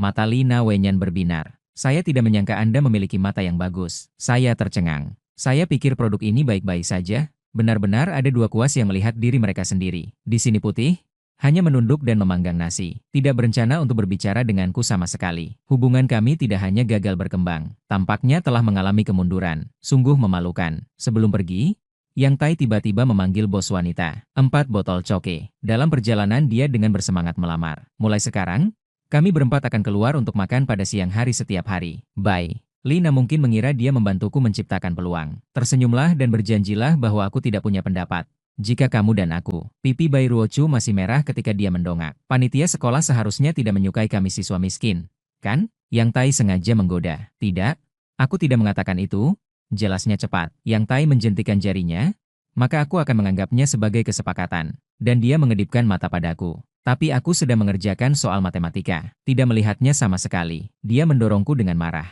Mata Lina Wenyan berbinar. Saya tidak menyangka Anda memiliki mata yang bagus. Saya tercengang. Saya pikir produk ini baik-baik saja. Benar-benar ada dua kuas yang melihat diri mereka sendiri. Di sini putih. Hanya menunduk dan memanggang nasi. Tidak berencana untuk berbicara denganku sama sekali. Hubungan kami tidak hanya gagal berkembang. Tampaknya telah mengalami kemunduran. Sungguh memalukan. Sebelum pergi, Yang Tai tiba-tiba memanggil bos wanita. 4 botol coke. Dalam perjalanan dia dengan bersemangat melamar. Mulai sekarang, kami berempat akan keluar untuk makan pada siang hari setiap hari. Bye. Lina mungkin mengira dia membantuku menciptakan peluang. Tersenyumlah dan berjanjilah bahwa aku tidak punya pendapat. Jika kamu dan aku, pipi Bai Ruochu masih merah ketika dia mendongak. Panitia sekolah seharusnya tidak menyukai kami siswa miskin, kan? Yang Tai sengaja menggoda. Tidak, aku tidak mengatakan itu. Jelasnya cepat. Yang Tai menjentikan jarinya. Maka aku akan menganggapnya sebagai kesepakatan. Dan dia mengedipkan mata padaku. Tapi aku sedang mengerjakan soal matematika. Tidak melihatnya sama sekali. Dia mendorongku dengan marah.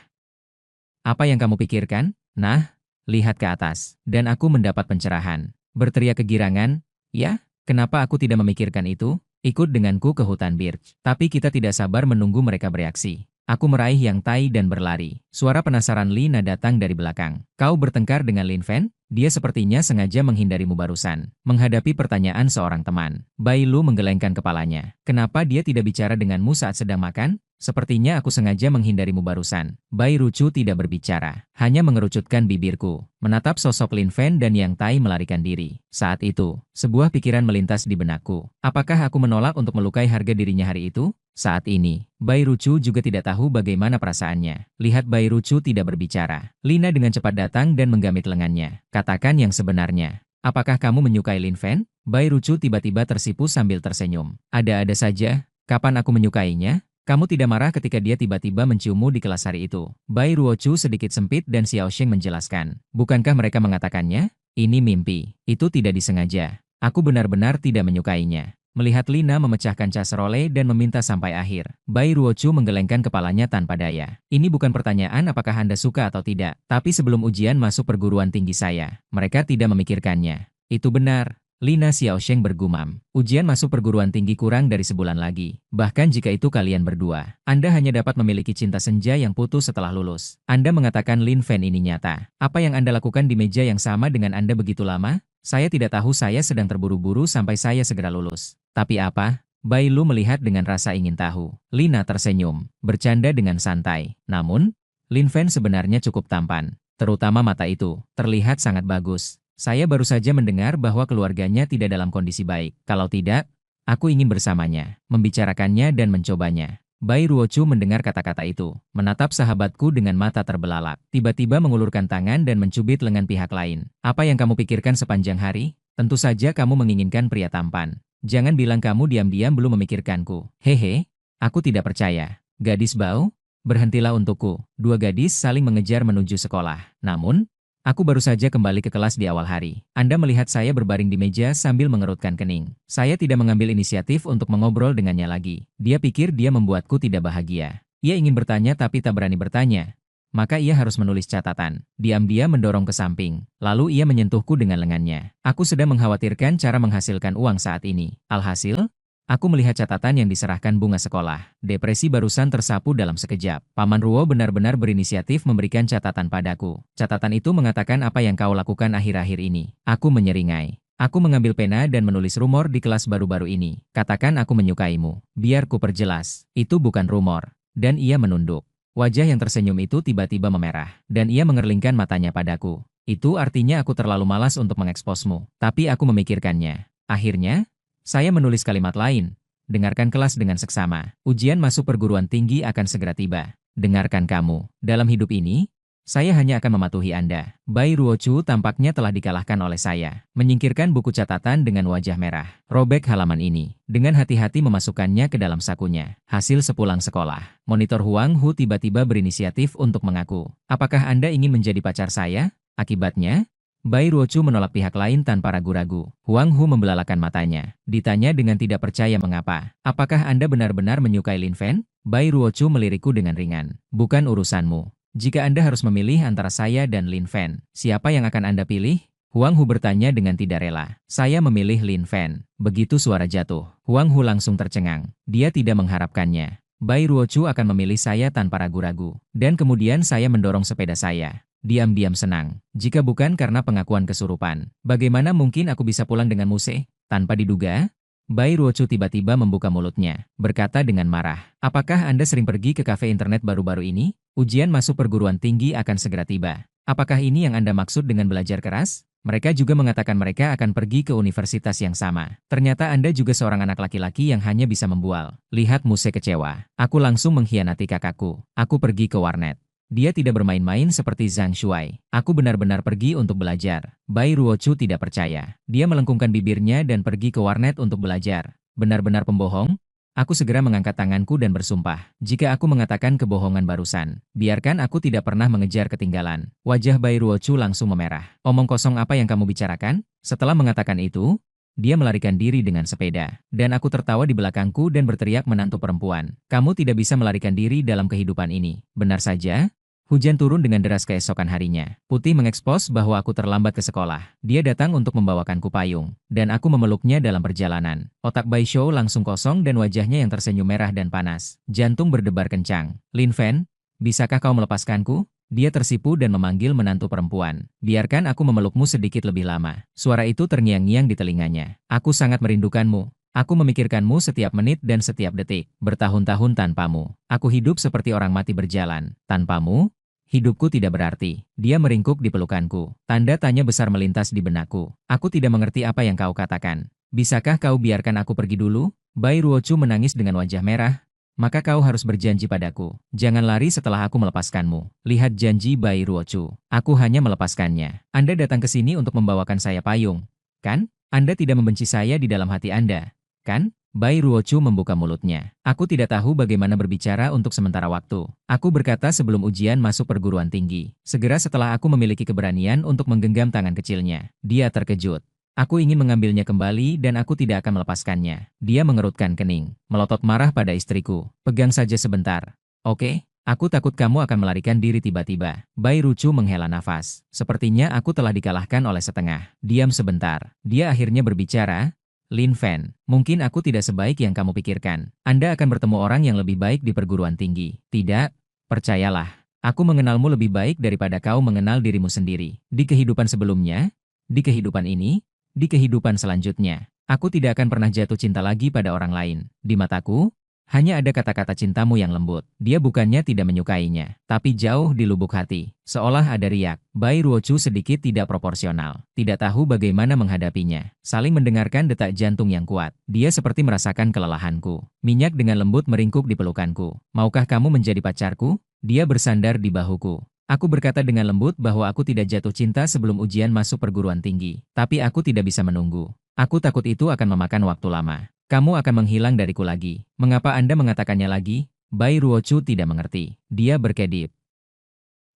Apa yang kamu pikirkan? Nah, lihat ke atas. Dan aku mendapat pencerahan. Berteriak kegirangan, ya, kenapa aku tidak memikirkan itu? Ikut denganku ke hutan birch. Tapi kita tidak sabar menunggu mereka bereaksi. Aku meraih Yang Tai dan berlari. Suara penasaran Lina datang dari belakang. Kau bertengkar dengan Lin Fen? Dia sepertinya sengaja menghindarimu barusan. Menghadapi pertanyaan seorang teman. Bai Lu menggelengkan kepalanya. Kenapa dia tidak bicara denganmu saat sedang makan? Sepertinya aku sengaja menghindarimu barusan. Bai Ruochu tidak berbicara. Hanya mengerucutkan bibirku. Menatap sosok Lin Fen dan Yang Tai melarikan diri. Saat itu, sebuah pikiran melintas di benakku. Apakah aku menolak untuk melukai harga dirinya hari itu? Saat ini, Bai Ruochu juga tidak tahu bagaimana perasaannya. Lihat Bai Ruochu tidak berbicara. Lina dengan cepat datang dan menggamit lengannya. Katakan yang sebenarnya. Apakah kamu menyukai Lin Fen? Bai Ruochu tiba-tiba tersipu sambil tersenyum. Ada-ada saja. Kapan aku menyukainya? Kamu tidak marah ketika dia tiba-tiba menciummu di kelas hari itu. Bai Ruochu sedikit sempit dan Xiao Sheng menjelaskan. Bukankah mereka mengatakannya? Ini mimpi. Itu tidak disengaja. Aku benar-benar tidak menyukainya. Melihat Lina memecahkan casserole dan meminta sampai akhir. Bai Ruochu menggelengkan kepalanya tanpa daya. Ini bukan pertanyaan apakah Anda suka atau tidak. Tapi sebelum ujian masuk perguruan tinggi saya, mereka tidak memikirkannya. Itu benar. Lina Xiao Sheng bergumam. Ujian masuk perguruan tinggi kurang dari sebulan lagi. Bahkan jika itu kalian berdua, Anda hanya dapat memiliki cinta senja yang putus setelah lulus. Anda mengatakan Lin Fen ini nyata. Apa yang Anda lakukan di meja yang sama dengan Anda begitu lama? Saya tidak tahu, saya sedang terburu-buru sampai saya segera lulus. Tapi apa? Bai Lu melihat dengan rasa ingin tahu. Lina tersenyum, bercanda dengan santai. Namun, Lin Fen sebenarnya cukup tampan. Terutama mata itu, terlihat sangat bagus. Saya baru saja mendengar bahwa keluarganya tidak dalam kondisi baik. Kalau tidak, aku ingin bersamanya, membicarakannya dan mencobanya. Bai Ruochu mendengar kata-kata itu, menatap sahabatku dengan mata terbelalak. Tiba-tiba mengulurkan tangan dan mencubit lengan pihak lain. Apa yang kamu pikirkan sepanjang hari? Tentu saja kamu menginginkan pria tampan. Jangan bilang kamu diam-diam belum memikirkanku. Hehe, aku tidak percaya. Gadis bau, berhentilah untukku. Dua gadis saling mengejar menuju sekolah. Namun, aku baru saja kembali ke kelas di awal hari. Anda melihat saya berbaring di meja sambil mengerutkan kening. Saya tidak mengambil inisiatif untuk mengobrol dengannya lagi. Dia pikir dia membuatku tidak bahagia. Ia ingin bertanya tapi tak berani bertanya. Maka ia harus menulis catatan. Diam-diam mendorong ke samping. Lalu ia menyentuhku dengan lengannya. Aku sedang mengkhawatirkan cara menghasilkan uang saat ini. Alhasil, aku melihat catatan yang diserahkan bunga sekolah. Depresi barusan tersapu dalam sekejap. Paman Ruo benar-benar berinisiatif memberikan catatan padaku. Catatan itu mengatakan apa yang kau lakukan akhir-akhir ini. Aku menyeringai. Aku mengambil pena dan menulis rumor di kelas baru-baru ini. Katakan aku menyukaimu. Biar ku perjelas. Itu bukan rumor. Dan ia menunduk. Wajah yang tersenyum itu tiba-tiba memerah. Dan ia mengerlingkan matanya padaku. Itu artinya aku terlalu malas untuk mengeksposmu. Tapi aku memikirkannya. Akhirnya, saya menulis kalimat lain. Dengarkan kelas dengan seksama. Ujian masuk perguruan tinggi akan segera tiba. Dengarkan kamu. Dalam hidup ini, saya hanya akan mematuhi Anda. Bai Ruochu tampaknya telah dikalahkan oleh saya. Menyingkirkan buku catatan dengan wajah merah. Robek halaman ini. Dengan hati-hati memasukkannya ke dalam sakunya. Hasil sepulang sekolah. Monitor Huang Hu tiba-tiba berinisiatif untuk mengaku. Apakah Anda ingin menjadi pacar saya? Akibatnya, Bai Ruochu menolak pihak lain tanpa ragu-ragu. Huang Hu membelalakan matanya. Ditanya dengan tidak percaya mengapa. Apakah Anda benar-benar menyukai Lin Fen? Bai Ruochu melirikku dengan ringan. Bukan urusanmu. Jika Anda harus memilih antara saya dan Lin Fen, siapa yang akan Anda pilih? Huang Hu bertanya dengan tidak rela. Saya memilih Lin Fen. Begitu suara jatuh, Huang Hu langsung tercengang. Dia tidak mengharapkannya. Bai Ruochu akan memilih saya tanpa ragu-ragu. Dan kemudian saya mendorong sepeda saya. Diam-diam senang. Jika bukan karena pengakuan kesurupan, bagaimana mungkin aku bisa pulang dengan Muse? Tanpa diduga, Bai Ruochu tiba-tiba membuka mulutnya, berkata dengan marah. Apakah Anda sering pergi ke kafe internet baru-baru ini? Ujian masuk perguruan tinggi akan segera tiba. Apakah ini yang Anda maksud dengan belajar keras? Mereka juga mengatakan mereka akan pergi ke universitas yang sama. Ternyata Anda juga seorang anak laki-laki yang hanya bisa membual. Lihat Muse kecewa. Aku langsung mengkhianati kakakku. Aku pergi ke warnet. Dia tidak bermain-main seperti Zhang Shuai. Aku benar-benar pergi untuk belajar. Bai Ruochu tidak percaya. Dia melengkungkan bibirnya dan pergi ke warnet untuk belajar. Benar-benar pembohong? Aku segera mengangkat tanganku dan bersumpah. Jika aku mengatakan kebohongan barusan, biarkan aku tidak pernah mengejar ketinggalan. Wajah Bai Ruochu langsung memerah. Omong kosong apa yang kamu bicarakan? Setelah mengatakan itu, dia melarikan diri dengan sepeda. Dan aku tertawa di belakangku dan berteriak menantu perempuan. Kamu tidak bisa melarikan diri dalam kehidupan ini. Benar saja, hujan turun dengan deras keesokan harinya. Putih mengekspos bahwa aku terlambat ke sekolah. Dia datang untuk membawakanku payung. Dan aku memeluknya dalam perjalanan. Otak Bai Shou langsung kosong dan wajahnya yang tersenyum merah dan panas. Jantung berdebar kencang. Lin Fen, bisakah kau melepaskanku? Dia tersipu dan memanggil menantu perempuan. Biarkan aku memelukmu sedikit lebih lama. Suara itu terngiang-ngiang di telinganya. Aku sangat merindukanmu. Aku memikirkanmu setiap menit dan setiap detik. Bertahun-tahun tanpamu. Aku hidup seperti orang mati berjalan. Tanpamu, hidupku tidak berarti. Dia meringkuk di pelukanku. Tanda tanya besar melintas di benakku. Aku tidak mengerti apa yang kau katakan. Bisakah kau biarkan aku pergi dulu? Bai Ruochu menangis dengan wajah merah. Maka kau harus berjanji padaku. Jangan lari setelah aku melepaskanmu. Lihat janji Bai Ruochu. Aku hanya melepaskannya. Anda datang ke sini untuk membawakan saya payung. Kan? Anda tidak membenci saya di dalam hati Anda. Kan? Bai Ruochu membuka mulutnya. Aku tidak tahu bagaimana berbicara untuk sementara waktu. Aku berkata sebelum ujian masuk perguruan tinggi. Segera setelah aku memiliki keberanian untuk menggenggam tangan kecilnya. Dia terkejut. Aku ingin mengambilnya kembali dan aku tidak akan melepaskannya. Dia mengerutkan kening, melotot marah pada istriku. Pegang saja sebentar. Oke, aku takut kamu akan melarikan diri tiba-tiba. Bai Ruochu menghela nafas. Sepertinya aku telah dikalahkan oleh setengah. Diam sebentar. Dia akhirnya berbicara. Lin Fen, mungkin aku tidak sebaik yang kamu pikirkan. Anda akan bertemu orang yang lebih baik di perguruan tinggi. Tidak, percayalah. Aku mengenalmu lebih baik daripada kau mengenal dirimu sendiri. Di kehidupan sebelumnya, di kehidupan ini, di kehidupan selanjutnya, aku tidak akan pernah jatuh cinta lagi pada orang lain. Di mataku, Hanya ada kata-kata cintamu yang lembut. Dia bukannya tidak menyukainya, tapi jauh di lubuk hati. Seolah ada riak. Bai Ruochu sedikit tidak proporsional. Tidak tahu bagaimana menghadapinya. Saling mendengarkan detak jantung yang kuat. Dia seperti merasakan kelelahanku. Minyak dengan lembut meringkuk di pelukanku. Maukah kamu menjadi pacarku? Dia bersandar di bahuku. Aku berkata dengan lembut bahwa aku tidak jatuh cinta sebelum ujian masuk perguruan tinggi. Tapi aku tidak bisa menunggu. Aku takut itu akan memakan waktu lama. Kamu akan menghilang dariku lagi. Mengapa Anda mengatakannya lagi? Bai Ruochu tidak mengerti. Dia berkedip.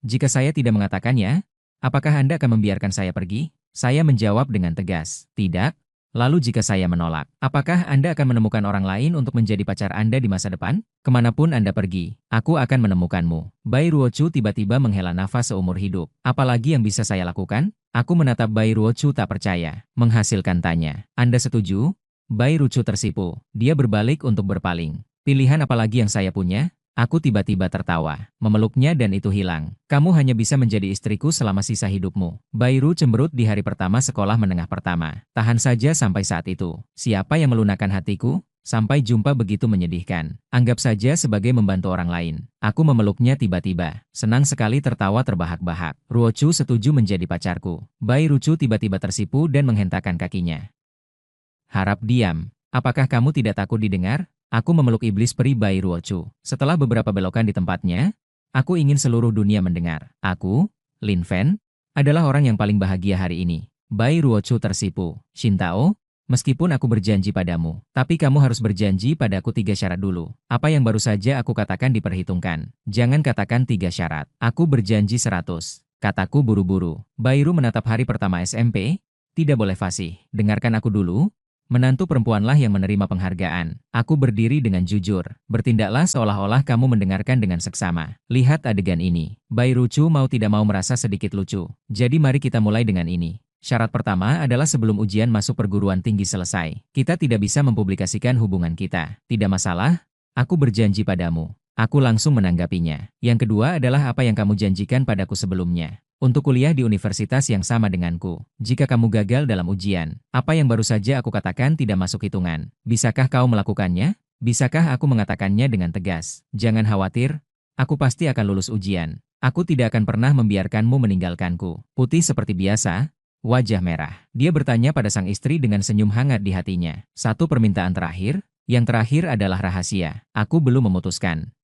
Jika saya tidak mengatakannya, apakah Anda akan membiarkan saya pergi? Saya menjawab dengan tegas. Tidak. Lalu jika saya menolak, apakah Anda akan menemukan orang lain untuk menjadi pacar Anda di masa depan? Kemanapun Anda pergi, aku akan menemukanmu. Bai Ruochu tiba-tiba menghela nafas seumur hidup. Apalagi yang bisa saya lakukan? Aku menatap Bai Ruochu tak percaya. Menghasilkan tanya. Anda setuju? Bai Ruochu tersipu. Dia berbalik untuk berpaling. Pilihan apalagi yang saya punya? Aku tiba-tiba tertawa. Memeluknya dan itu hilang. Kamu hanya bisa menjadi istriku selama sisa hidupmu. Bai Ru cemberut di hari pertama sekolah menengah pertama. Tahan saja sampai saat itu. Siapa yang melunakkan hatiku? Sampai jumpa begitu menyedihkan. Anggap saja sebagai membantu orang lain. Aku memeluknya tiba-tiba. Senang sekali tertawa terbahak-bahak. Ruochu setuju menjadi pacarku. Bai Ruochu tiba-tiba tersipu dan menghentakkan kakinya. Harap diam. Apakah kamu tidak takut didengar? Aku memeluk iblis peri Bai Ruochu. Setelah beberapa belokan di tempatnya, aku ingin seluruh dunia mendengar. Aku, Lin Fen, adalah orang yang paling bahagia hari ini. Bai Ruochu tersipu. Shintao, meskipun aku berjanji padamu, tapi kamu harus berjanji padaku 3 syarat dulu. Apa yang baru saja aku katakan diperhitungkan. Jangan katakan 3 syarat. Aku berjanji 100. Kataku buru-buru. Bai Ru menatap hari pertama SMP. Tidak boleh fasih. Dengarkan aku dulu. Menantu perempuanlah yang menerima penghargaan. Aku berdiri dengan jujur. Bertindaklah seolah-olah kamu mendengarkan dengan seksama. Lihat adegan ini. Bai Ruochu mau tidak mau merasa sedikit lucu. Jadi mari kita mulai dengan ini. Syarat pertama adalah sebelum ujian masuk perguruan tinggi selesai. Kita tidak bisa mempublikasikan hubungan kita. Tidak masalah? Aku berjanji padamu. Aku langsung menanggapinya. Yang kedua adalah apa yang kamu janjikan padaku sebelumnya. Untuk kuliah di universitas yang sama denganku. Jika kamu gagal dalam ujian, apa yang baru saja aku katakan tidak masuk hitungan. Bisakah kau melakukannya? Bisakah aku mengatakannya dengan tegas? Jangan khawatir, aku pasti akan lulus ujian. Aku tidak akan pernah membiarkanmu meninggalkanku. Putih seperti biasa, wajah merah. Dia bertanya pada sang istri dengan senyum hangat di hatinya. Satu permintaan terakhir, yang terakhir adalah rahasia. Aku belum memutuskan.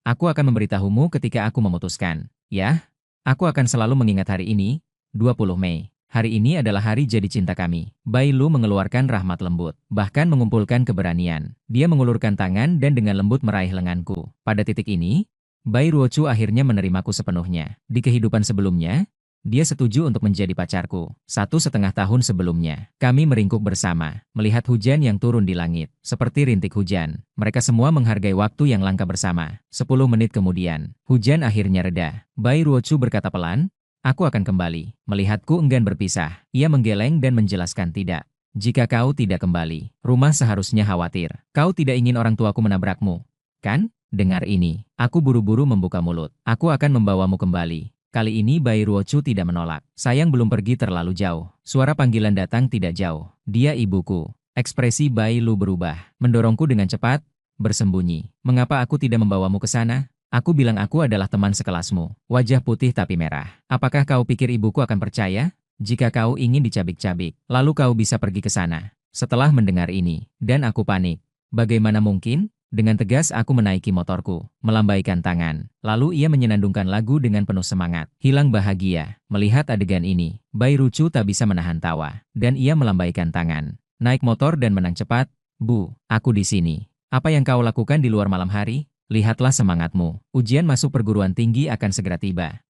Aku akan memberitahumu ketika aku memutuskan. Ya? Aku akan selalu mengingat hari ini, 20 Mei. Hari ini adalah hari jadi cinta kami. Bai Lu mengeluarkan rahmat lembut, bahkan mengumpulkan keberanian. Dia mengulurkan tangan dan dengan lembut meraih lenganku. Pada titik ini, Bai Ruochu akhirnya menerimaku sepenuhnya. Di kehidupan sebelumnya, dia setuju untuk menjadi pacarku. 1,5 tahun sebelumnya, kami meringkuk bersama, melihat hujan yang turun di langit, seperti rintik hujan. Mereka semua menghargai waktu yang langka bersama. 10 menit kemudian, hujan akhirnya reda. Bai Ruochu berkata pelan, aku akan kembali. Melihatku enggan berpisah, ia menggeleng dan menjelaskan tidak. Jika kau tidak kembali, rumah seharusnya khawatir. Kau tidak ingin orang tuaku menabrakmu, kan? Dengar ini. Aku buru-buru membuka mulut. Aku akan membawamu kembali. Kali ini Bai Ruochu tidak menolak. Sayang belum pergi terlalu jauh. Suara panggilan datang tidak jauh. Dia ibuku. Ekspresi Bai Lu berubah. Mendorongku dengan cepat, bersembunyi. Mengapa aku tidak membawamu ke sana? Aku bilang aku adalah teman sekelasmu. Wajah putih tapi merah. Apakah kau pikir ibuku akan percaya? Jika kau ingin dicabik-cabik, lalu kau bisa pergi ke sana. Setelah mendengar ini, dan aku panik. Bagaimana mungkin? Dengan tegas aku menaiki motorku, melambaikan tangan. Lalu ia menyenandungkan lagu dengan penuh semangat. Hilang bahagia. Melihat adegan ini, Bai Ruochu tak bisa menahan tawa. Dan ia melambaikan tangan. Naik motor dan menang cepat. Bu, aku di sini. Apa yang kau lakukan di luar malam hari? Lihatlah semangatmu. Ujian masuk perguruan tinggi akan segera tiba.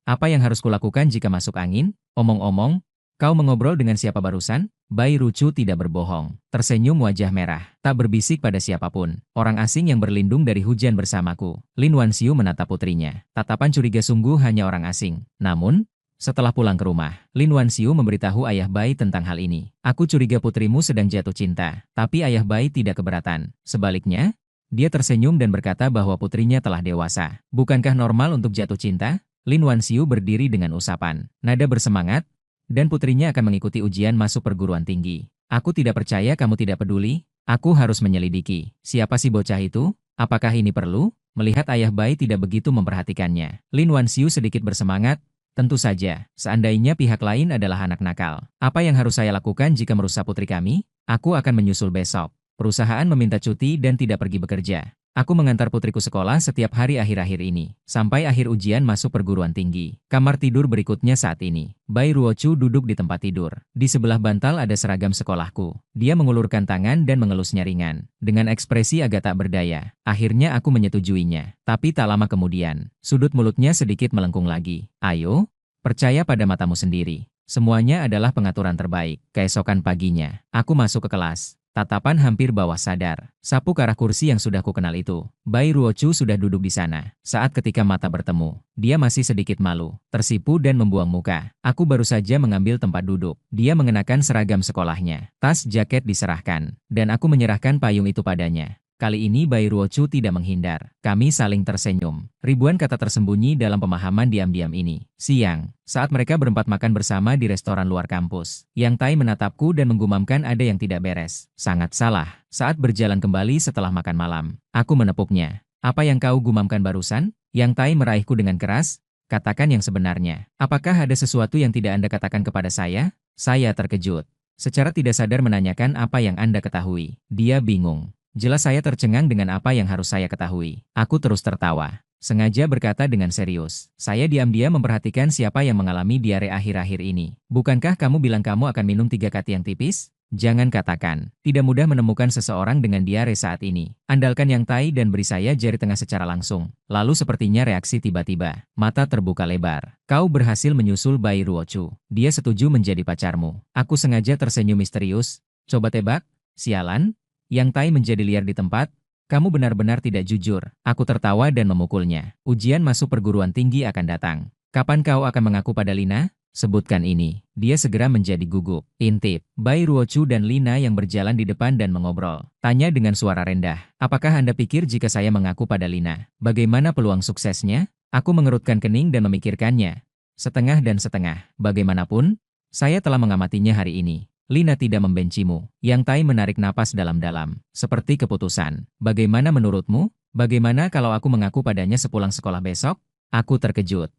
Apa yang harus kulakukan jika masuk angin? Omong-omong, kau mengobrol dengan siapa barusan? Bai Ruochu tidak berbohong. Tersenyum wajah merah. Tak berbisik pada siapapun. Orang asing yang berlindung dari hujan bersamaku. Lin Wanxiu menatap putrinya. Tatapan curiga sungguh hanya orang asing. Namun, setelah pulang ke rumah, Lin Wanxiu memberitahu ayah Bai tentang hal ini. Aku curiga putrimu sedang jatuh cinta. Tapi ayah Bai tidak keberatan. Sebaliknya, dia tersenyum dan berkata bahwa putrinya telah dewasa. Bukankah normal untuk jatuh cinta? Lin Wanxiu berdiri dengan usapan. Nada bersemangat. Dan putrinya akan mengikuti ujian masuk perguruan tinggi. Aku tidak percaya kamu tidak peduli. Aku harus menyelidiki. Siapa si bocah itu? Apakah ini perlu? Melihat ayah bayi tidak begitu memperhatikannya, Lin Wanxiu sedikit bersemangat. Tentu saja, seandainya pihak lain adalah anak nakal. Apa yang harus saya lakukan jika merusak putri kami? Aku akan menyusul besok. Perusahaan meminta cuti dan tidak pergi bekerja. Aku mengantar putriku sekolah setiap hari akhir-akhir ini, sampai akhir ujian masuk perguruan tinggi. Kamar tidur berikutnya saat ini. Bai Ruochu duduk di tempat tidur. Di sebelah bantal ada seragam sekolahku. Dia mengulurkan tangan dan mengelusnya ringan. Dengan ekspresi agak tak berdaya. Akhirnya aku menyetujuinya. Tapi tak lama kemudian, sudut mulutnya sedikit melengkung lagi. Ayo, percaya pada matamu sendiri. Semuanya adalah pengaturan terbaik. Keesokan paginya, aku masuk ke kelas. Tatapan hampir bawah sadar. Sapu ke arah kursi yang sudah kukenal itu. Bai Ruochu sudah duduk di sana. Saat ketika mata bertemu, dia masih sedikit malu, tersipu dan membuang muka. Aku baru saja mengambil tempat duduk. Dia mengenakan seragam sekolahnya. Tas jaket diserahkan. Dan aku menyerahkan payung itu padanya. Kali ini Bai Ruochu tidak menghindar. Kami saling tersenyum. Ribuan kata tersembunyi dalam pemahaman diam-diam ini. Siang, saat mereka berempat makan bersama di restoran luar kampus, Yang Tai menatapku dan menggumamkan ada yang tidak beres. Sangat salah. Saat berjalan kembali setelah makan malam, aku menepuknya. Apa yang kau gumamkan barusan? Yang Tai meraihku dengan keras. Katakan yang sebenarnya. Apakah ada sesuatu yang tidak Anda katakan kepada saya? Saya terkejut. Secara tidak sadar menanyakan apa yang Anda ketahui. Dia bingung. Jelas saya tercengang dengan apa yang harus saya ketahui. Aku terus tertawa. Sengaja berkata dengan serius. Saya diam-diam memperhatikan siapa yang mengalami diare akhir-akhir ini. Bukankah kamu bilang kamu akan minum 3 kati yang tipis? Jangan katakan. Tidak mudah menemukan seseorang dengan diare saat ini. Andalkan Yang Tai dan beri saya jari tengah secara langsung. Lalu sepertinya reaksi tiba-tiba. Mata terbuka lebar. Kau berhasil menyusul Bai Ruochu. Dia setuju menjadi pacarmu. Aku sengaja tersenyum misterius. Coba tebak? Sialan? Yang Tai menjadi liar di tempat. Kamu benar-benar tidak jujur. Aku tertawa dan memukulnya. Ujian masuk perguruan tinggi akan datang. Kapan kau akan mengaku pada Lina? Sebutkan ini. Dia segera menjadi gugup. Intip. Bai Ruochu dan Lina yang berjalan di depan dan mengobrol. Tanya dengan suara rendah. Apakah Anda pikir jika saya mengaku pada Lina, bagaimana peluang suksesnya? Aku mengerutkan kening dan memikirkannya. Setengah dan setengah. Bagaimanapun, saya telah mengamatinya hari ini. Lina tidak membencimu. Yang Tai menarik napas dalam-dalam. Seperti keputusan. Bagaimana menurutmu? Bagaimana kalau aku mengaku padanya sepulang sekolah besok? Aku terkejut.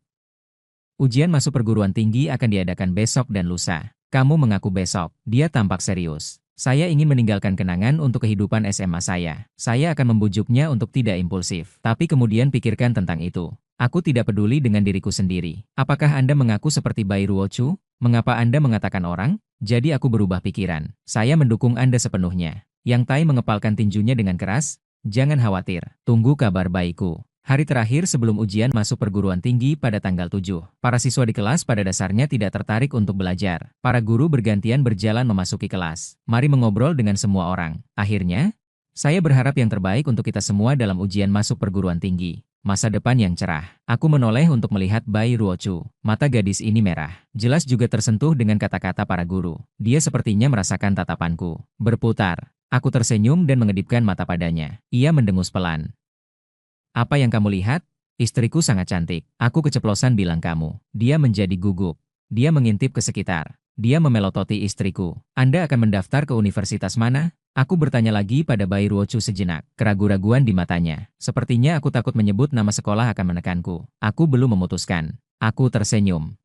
Ujian masuk perguruan tinggi akan diadakan besok dan lusa. Kamu mengaku besok. Dia tampak serius. Saya ingin meninggalkan kenangan untuk kehidupan SMA saya. Saya akan membujuknya untuk tidak impulsif. Tapi kemudian pikirkan tentang itu. Aku tidak peduli dengan diriku sendiri. Apakah Anda mengaku seperti Bai Ruochu? Mengapa Anda mengatakan orang? Jadi aku berubah pikiran. Saya mendukung Anda sepenuhnya. Yang Tai mengepalkan tinjunya dengan keras. Jangan khawatir. Tunggu kabar baikku. Hari terakhir sebelum ujian masuk perguruan tinggi pada tanggal 7. Para siswa di kelas pada dasarnya tidak tertarik untuk belajar. Para guru bergantian berjalan memasuki kelas. Mari mengobrol dengan semua orang. Akhirnya, saya berharap yang terbaik untuk kita semua dalam ujian masuk perguruan tinggi. Masa depan yang cerah. Aku menoleh untuk melihat Bai Ruochu. Mata gadis ini merah. Jelas juga tersentuh dengan kata-kata para guru. Dia sepertinya merasakan tatapanku. Berputar. Aku tersenyum dan mengedipkan mata padanya. Ia mendengus pelan. Apa yang kamu lihat? Istriku sangat cantik. Aku keceplosan bilang kamu. Dia menjadi gugup. Dia mengintip ke sekitar. Dia memelototi istriku. Anda akan mendaftar ke universitas mana? Aku bertanya lagi pada Bai Ruochu sejenak. Keraguan-raguan di matanya. Sepertinya aku takut menyebut nama sekolah akan menekanku. Aku belum memutuskan. Aku tersenyum.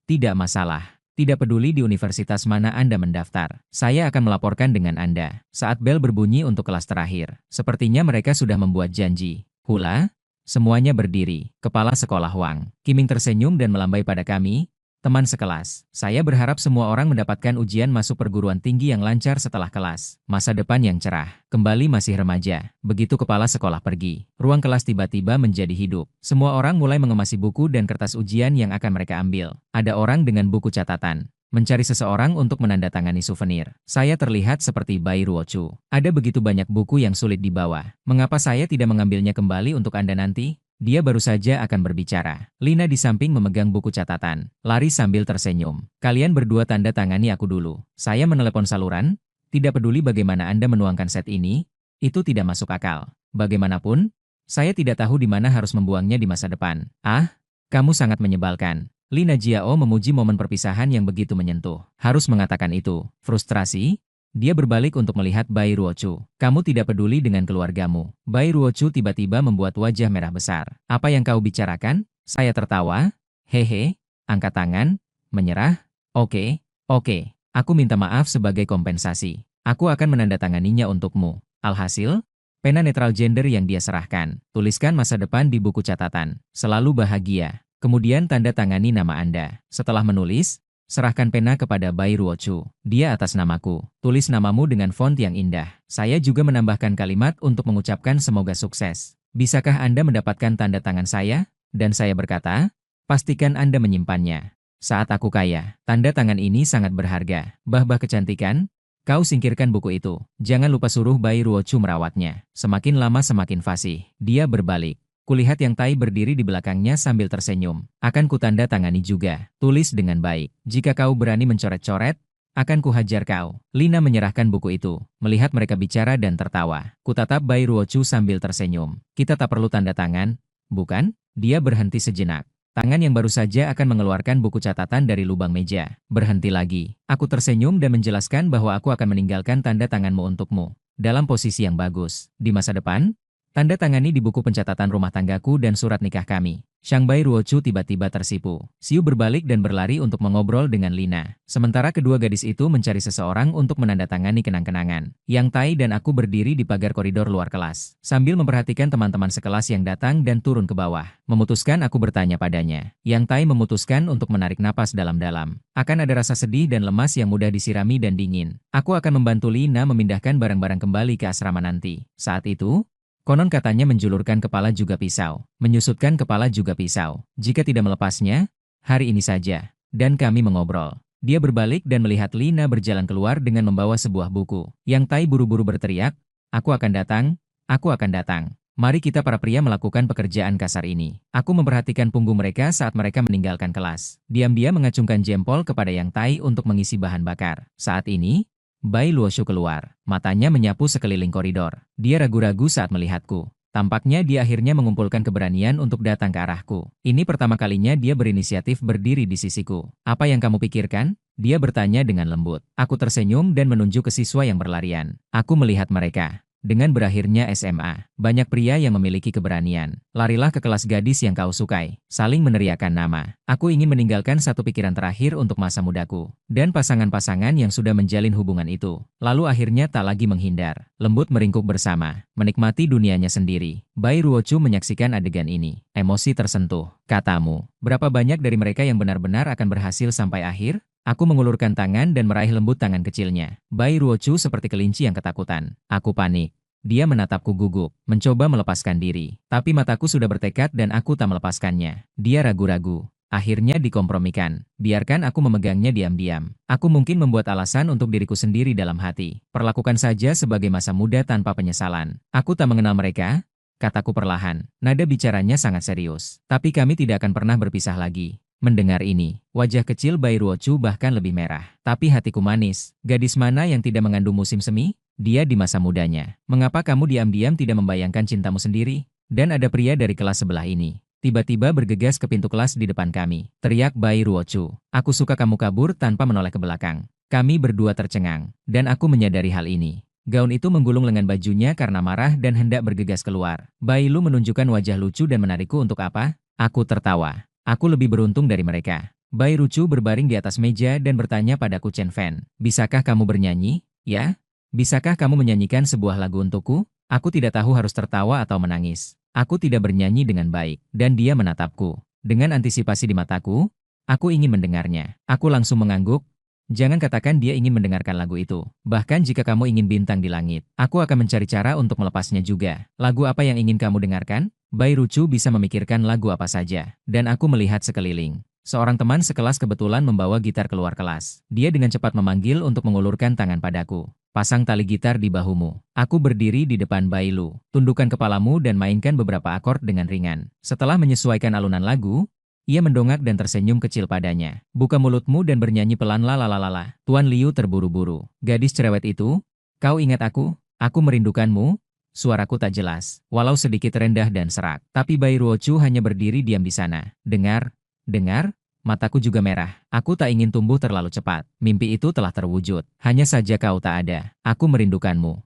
Tidak masalah. Tidak peduli di universitas mana Anda mendaftar. Saya akan melaporkan dengan Anda. Saat bel berbunyi untuk kelas terakhir. Sepertinya mereka sudah membuat janji. Hula? Semuanya berdiri. Kepala sekolah Wang. Qiming tersenyum dan melambai pada kami. Teman sekelas, saya berharap semua orang mendapatkan ujian masuk perguruan tinggi yang lancar setelah kelas. Masa depan yang cerah, kembali masih remaja. Begitu kepala sekolah pergi, ruang kelas tiba-tiba menjadi hidup. Semua orang mulai mengemasi buku dan kertas ujian yang akan mereka ambil. Ada orang dengan buku catatan, mencari seseorang untuk menandatangani souvenir. Saya terlihat seperti Bai Ruochu. Ada begitu banyak buku yang sulit dibawa. Mengapa saya tidak mengambilnya kembali untuk Anda nanti? Dia baru saja akan berbicara. Lina di samping memegang buku catatan. Lari sambil tersenyum. Kalian berdua tanda tangani aku dulu. Saya menelepon saluran. Tidak peduli bagaimana Anda menuangkan set ini. Itu tidak masuk akal. Bagaimanapun, saya tidak tahu di mana harus membuangnya di masa depan. Ah, kamu sangat menyebalkan. Lina Jiao memuji momen perpisahan yang begitu menyentuh. Harus mengatakan itu. Frustrasi? Dia berbalik untuk melihat Bai Ruochu. Kamu tidak peduli dengan keluargamu. Bai Ruochu tiba-tiba membuat wajah merah besar. Apa yang kau bicarakan? Saya tertawa. Hehe, angkat tangan, menyerah. Oke, oke. Aku minta maaf sebagai kompensasi. Aku akan menandatanganinya untukmu. Alhasil, pena netral gender yang dia serahkan. Tuliskan masa depan di buku catatan. Selalu bahagia. Kemudian tanda tangani nama Anda. Setelah menulis, serahkan pena kepada Bai Ruochu. Dia atas namaku. Tulis namamu dengan font yang indah. Saya juga menambahkan kalimat untuk mengucapkan semoga sukses. Bisakah Anda mendapatkan tanda tangan saya? Dan saya berkata, pastikan Anda menyimpannya. Saat aku kaya, tanda tangan ini sangat berharga. Bah kecantikan, kau singkirkan buku itu. Jangan lupa suruh Bai Ruochu merawatnya. Semakin lama semakin fasih. Dia berbalik. Kulihat Yang Tai berdiri di belakangnya sambil tersenyum. Akan kutanda tangani juga. Tulis dengan baik. Jika kau berani mencoret-coret, akan kuhajar kau. Lina menyerahkan buku itu. Melihat mereka bicara dan tertawa. Kutatap Bai Ruochu sambil tersenyum. Kita tak perlu tanda tangan, bukan? Dia berhenti sejenak. Tangan yang baru saja akan mengeluarkan buku catatan dari lubang meja. Berhenti lagi. Aku tersenyum dan menjelaskan bahwa aku akan meninggalkan tanda tanganmu untukmu. Dalam posisi yang bagus. Di masa depan, tanda tangani di buku pencatatan rumah tanggaku dan surat nikah kami. Shang Bai Ruochu tiba-tiba tersipu. Xiu berbalik dan berlari untuk mengobrol dengan Lina. Sementara kedua gadis itu mencari seseorang untuk menandatangani kenang-kenangan. Yang Tai dan aku berdiri di pagar koridor luar kelas. Sambil memperhatikan teman-teman sekelas yang datang dan turun ke bawah. Memutuskan aku bertanya padanya. Yang Tai memutuskan untuk menarik napas dalam-dalam. Akan ada rasa sedih dan lemas yang mudah disirami dan dingin. Aku akan membantu Lina memindahkan barang-barang kembali ke asrama nanti. Saat itu, konon katanya menjulurkan kepala juga pisau, menyusutkan kepala juga pisau. Jika tidak melepasnya, hari ini saja. Dan kami mengobrol. Dia berbalik dan melihat Lina berjalan keluar dengan membawa sebuah buku. Yang Tai buru-buru berteriak, aku akan datang, aku akan datang. Mari kita para pria melakukan pekerjaan kasar ini. Aku memperhatikan punggung mereka saat mereka meninggalkan kelas. Diam-diam mengacungkan jempol kepada Yang Tai untuk mengisi bahan bakar. Saat ini, Bai Luoshu keluar. Matanya menyapu sekeliling koridor. Dia ragu-ragu saat melihatku. Tampaknya dia akhirnya mengumpulkan keberanian untuk datang ke arahku. Ini pertama kalinya dia berinisiatif berdiri di sisiku. Apa yang kamu pikirkan? Dia bertanya dengan lembut. Aku tersenyum dan menunjuk ke siswa yang berlarian. Aku melihat mereka. Dengan berakhirnya SMA, banyak pria yang memiliki keberanian. Larilah ke kelas gadis yang kau sukai. Saling meneriakkan nama. Aku ingin meninggalkan satu pikiran terakhir untuk masa mudaku. Dan pasangan-pasangan yang sudah menjalin hubungan itu. Lalu akhirnya tak lagi menghindar. Lembut meringkuk bersama. Menikmati dunianya sendiri. Bai Ruochu menyaksikan adegan ini. Emosi tersentuh. Katamu, berapa banyak dari mereka yang benar-benar akan berhasil sampai akhir? Aku mengulurkan tangan dan meraih lembut tangan kecilnya. Bai Ruochu seperti kelinci yang ketakutan. Aku panik. Dia menatapku gugup, mencoba melepaskan diri. Tapi mataku sudah bertekad dan aku tak melepaskannya. Dia ragu-ragu. Akhirnya dikompromikan. Biarkan aku memegangnya diam-diam. Aku mungkin membuat alasan untuk diriku sendiri dalam hati. Perlakukan saja sebagai masa muda tanpa penyesalan. Aku tak mengenal mereka, kataku perlahan. Nada bicaranya sangat serius. Tapi kami tidak akan pernah berpisah lagi. Mendengar ini, wajah kecil Bai Ruochu bahkan lebih merah. Tapi hatiku manis. Gadis mana yang tidak mengandung musim semi? Dia di masa mudanya. Mengapa kamu diam-diam tidak membayangkan cintamu sendiri? Dan ada pria dari kelas sebelah ini. Tiba-tiba bergegas ke pintu kelas di depan kami. Teriak Bai Ruochu. Aku suka kamu kabur tanpa menoleh ke belakang. Kami berdua tercengang. Dan aku menyadari hal ini. Gaun itu menggulung lengan bajunya karena marah dan hendak bergegas keluar. Bai Lu menunjukkan wajah lucu dan menarikku untuk apa? Aku tertawa. Aku lebih beruntung dari mereka. Bai Ruochu berbaring di atas meja dan bertanya padaku Chen Fan. Bisakah kamu bernyanyi? Ya? Bisakah kamu menyanyikan sebuah lagu untukku? Aku tidak tahu harus tertawa atau menangis. Aku tidak bernyanyi dengan baik. Dan dia menatapku. Dengan antisipasi di mataku, aku ingin mendengarnya. Aku langsung mengangguk. Jangan katakan dia ingin mendengarkan lagu itu. Bahkan jika kamu ingin bintang di langit, aku akan mencari cara untuk melepasnya juga. Lagu apa yang ingin kamu dengarkan? Bai Ruochu bisa memikirkan lagu apa saja. Dan aku melihat sekeliling. Seorang teman sekelas kebetulan membawa gitar keluar kelas. Dia dengan cepat memanggil untuk mengulurkan tangan padaku. Pasang tali gitar di bahumu. Aku berdiri di depan Bai Lu. Tundukkan kepalamu dan mainkan beberapa akord dengan ringan. Setelah menyesuaikan alunan lagu, ia mendongak dan tersenyum kecil padanya. Buka mulutmu dan bernyanyi pelan lalalala. Tuan Liu terburu-buru. Gadis cerewet itu, kau ingat aku? Aku merindukanmu. Suaraku tak jelas, walau sedikit rendah dan serak. Tapi Bai Ruochu hanya berdiri diam di sana. Dengar, Mataku juga merah. Aku tak ingin tumbuh terlalu cepat. Mimpi itu telah terwujud. Hanya saja kau tak ada. Aku merindukanmu.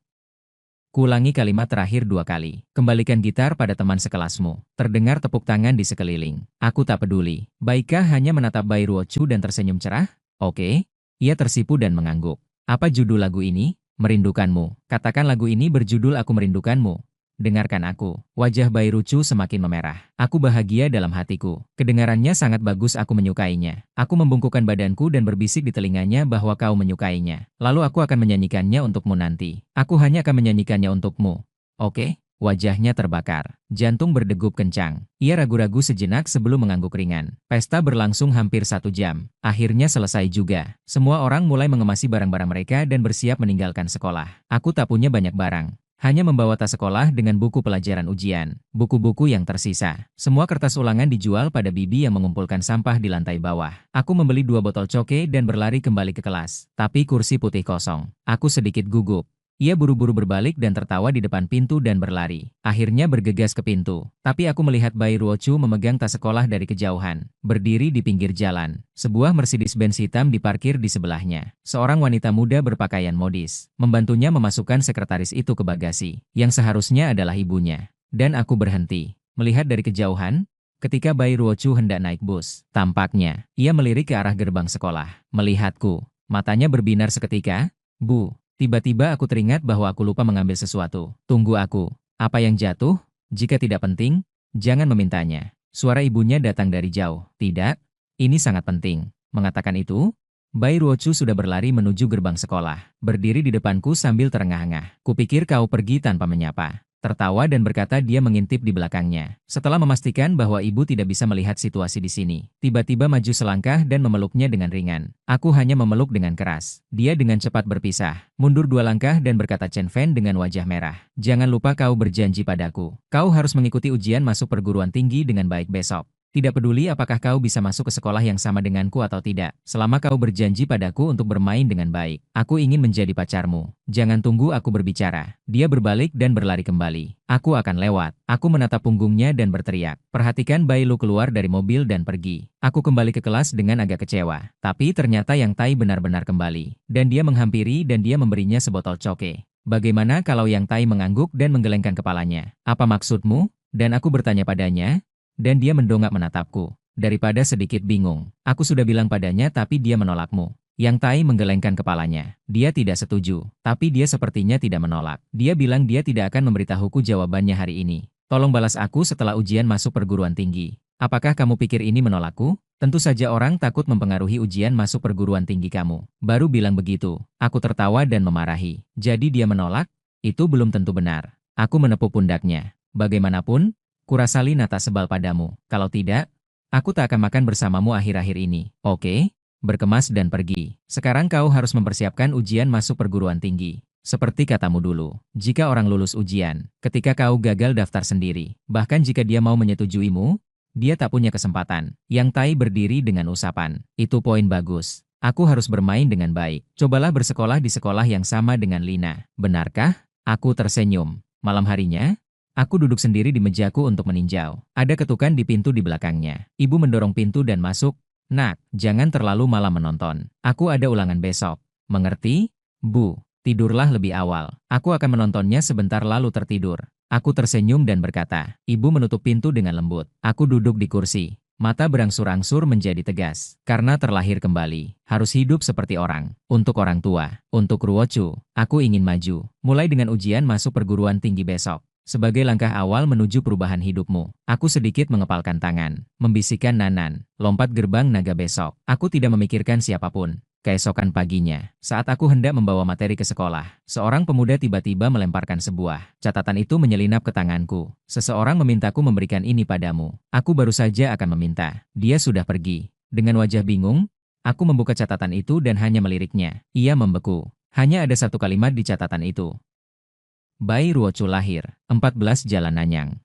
Kuulangi kalimat terakhir 2 kali. Kembalikan gitar pada teman sekelasmu. Terdengar tepuk tangan di sekeliling. Aku tak peduli. Baikkah hanya menatap Bai Ruochu dan tersenyum cerah? Oke. Ia tersipu dan mengangguk. Apa judul lagu ini? Merindukanmu. Katakan lagu ini berjudul Aku Merindukanmu. Dengarkan aku. Wajah Bai Ruochu semakin memerah. Aku bahagia dalam hatiku. Kedengarannya sangat bagus, aku menyukainya. Aku membungkukkan badanku dan berbisik di telinganya bahwa kau menyukainya. Lalu aku akan menyanyikannya untukmu nanti. Aku hanya akan menyanyikannya untukmu. Oke? Wajahnya terbakar. Jantung berdegup kencang. Ia ragu-ragu sejenak sebelum mengangguk ringan. Pesta berlangsung hampir 1 jam. Akhirnya selesai juga. Semua orang mulai mengemasi barang-barang mereka dan bersiap meninggalkan sekolah. Aku tak punya banyak barang. Hanya membawa tas sekolah dengan buku pelajaran ujian, buku-buku yang tersisa. Semua kertas ulangan dijual pada bibi yang mengumpulkan sampah di lantai bawah. Aku membeli 2 botol coke dan berlari kembali ke kelas. Tapi kursi putih kosong. Aku sedikit gugup. Ia buru-buru berbalik dan tertawa di depan pintu dan berlari. Akhirnya bergegas ke pintu. Tapi aku melihat Bai Ruochu memegang tas sekolah dari kejauhan. Berdiri di pinggir jalan. Sebuah Mercedes-Benz hitam diparkir di sebelahnya. Seorang wanita muda berpakaian modis. Membantunya memasukkan sekretaris itu ke bagasi. Yang seharusnya adalah ibunya. Dan aku berhenti. Melihat dari kejauhan, ketika Bai Ruochu hendak naik bus. Tampaknya, ia melirik ke arah gerbang sekolah. Melihatku. Matanya berbinar seketika. Bu. Tiba-tiba aku teringat bahwa aku lupa mengambil sesuatu. Tunggu aku. Apa yang jatuh? Jika tidak penting, jangan memintanya. Suara ibunya datang dari jauh. Tidak, ini sangat penting. Mengatakan itu, Bai Ruochu sudah berlari menuju gerbang sekolah. Berdiri di depanku sambil terengah-engah. Kupikir kau pergi tanpa menyapa. Tertawa dan berkata dia mengintip di belakangnya. Setelah memastikan bahwa ibu tidak bisa melihat situasi di sini, tiba-tiba maju selangkah dan memeluknya dengan ringan. Aku hanya memeluk dengan keras. Dia dengan cepat berpisah, mundur 2 langkah dan berkata Chen Fan dengan wajah merah. Jangan lupa kau berjanji padaku. Kau harus mengikuti ujian masuk perguruan tinggi dengan baik besok. Tidak peduli apakah kau bisa masuk ke sekolah yang sama denganku atau tidak, selama kau berjanji padaku untuk bermain dengan baik. Aku ingin menjadi pacarmu. Jangan tunggu aku berbicara. Dia berbalik dan berlari kembali. Aku akan lewat. Aku menatap punggungnya dan berteriak. Perhatikan Bai Lu keluar dari mobil dan pergi. Aku kembali ke kelas dengan agak kecewa. Tapi ternyata Yang Tai benar-benar kembali. Dan dia menghampiri dan dia memberinya sebotol coke. Bagaimana kalau Yang Tai mengangguk dan menggelengkan kepalanya? Apa maksudmu? Dan aku bertanya padanya. Dan dia mendongak menatapku. Daripada sedikit bingung. Aku sudah bilang padanya tapi dia menolakmu. Yang Tai menggelengkan kepalanya. Dia tidak setuju. Tapi dia sepertinya tidak menolak. Dia bilang dia tidak akan memberitahuku jawabannya hari ini. Tolong balas aku setelah ujian masuk perguruan tinggi. Apakah kamu pikir ini menolakku? Tentu saja orang takut mempengaruhi ujian masuk perguruan tinggi kamu. Baru bilang begitu. Aku tertawa dan memarahi. Jadi dia menolak? Itu belum tentu benar. Aku menepuk pundaknya. Bagaimanapun, kurasa Lina tak sebal padamu. Kalau tidak, aku tak akan makan bersamamu akhir-akhir ini. Oke? Berkemas dan pergi. Sekarang kau harus mempersiapkan ujian masuk perguruan tinggi. Seperti katamu dulu, jika orang lulus ujian, ketika kau gagal daftar sendiri, bahkan jika dia mau menyetujuimu, dia tak punya kesempatan. Yang Tai berdiri dengan usapan. Itu poin bagus. Aku harus bermain dengan baik. Cobalah bersekolah di sekolah yang sama dengan Lina. Benarkah? Aku tersenyum. Malam harinya, aku duduk sendiri di mejaku untuk meninjau. Ada ketukan di pintu di belakangnya. Ibu mendorong pintu dan masuk. Nak, jangan terlalu malam menonton. Aku ada ulangan besok. Mengerti? Bu, tidurlah lebih awal. Aku akan menontonnya sebentar lalu tertidur. Aku tersenyum dan berkata, ibu menutup pintu dengan lembut. Aku duduk di kursi. Mata berangsur-angsur menjadi tegas. Karena terlahir kembali, harus hidup seperti orang. Untuk orang tua, untuk Ruochu, aku ingin maju. Mulai dengan ujian masuk perguruan tinggi besok. Sebagai langkah awal menuju perubahan hidupmu, aku sedikit mengepalkan tangan, membisikkan Nanan, lompat gerbang naga besok. Aku tidak memikirkan siapapun. Keesokan paginya, saat aku hendak membawa materi ke sekolah, seorang pemuda tiba-tiba melemparkan sebuah catatan itu menyelinap ke tanganku. Seseorang memintaku memberikan ini padamu. Aku baru saja akan meminta. Dia sudah pergi. Dengan wajah bingung, aku membuka catatan itu dan hanya meliriknya. Ia membeku. Hanya ada satu kalimat di catatan itu. Bai Ruochu lahir, 14 Jalan Nanyang.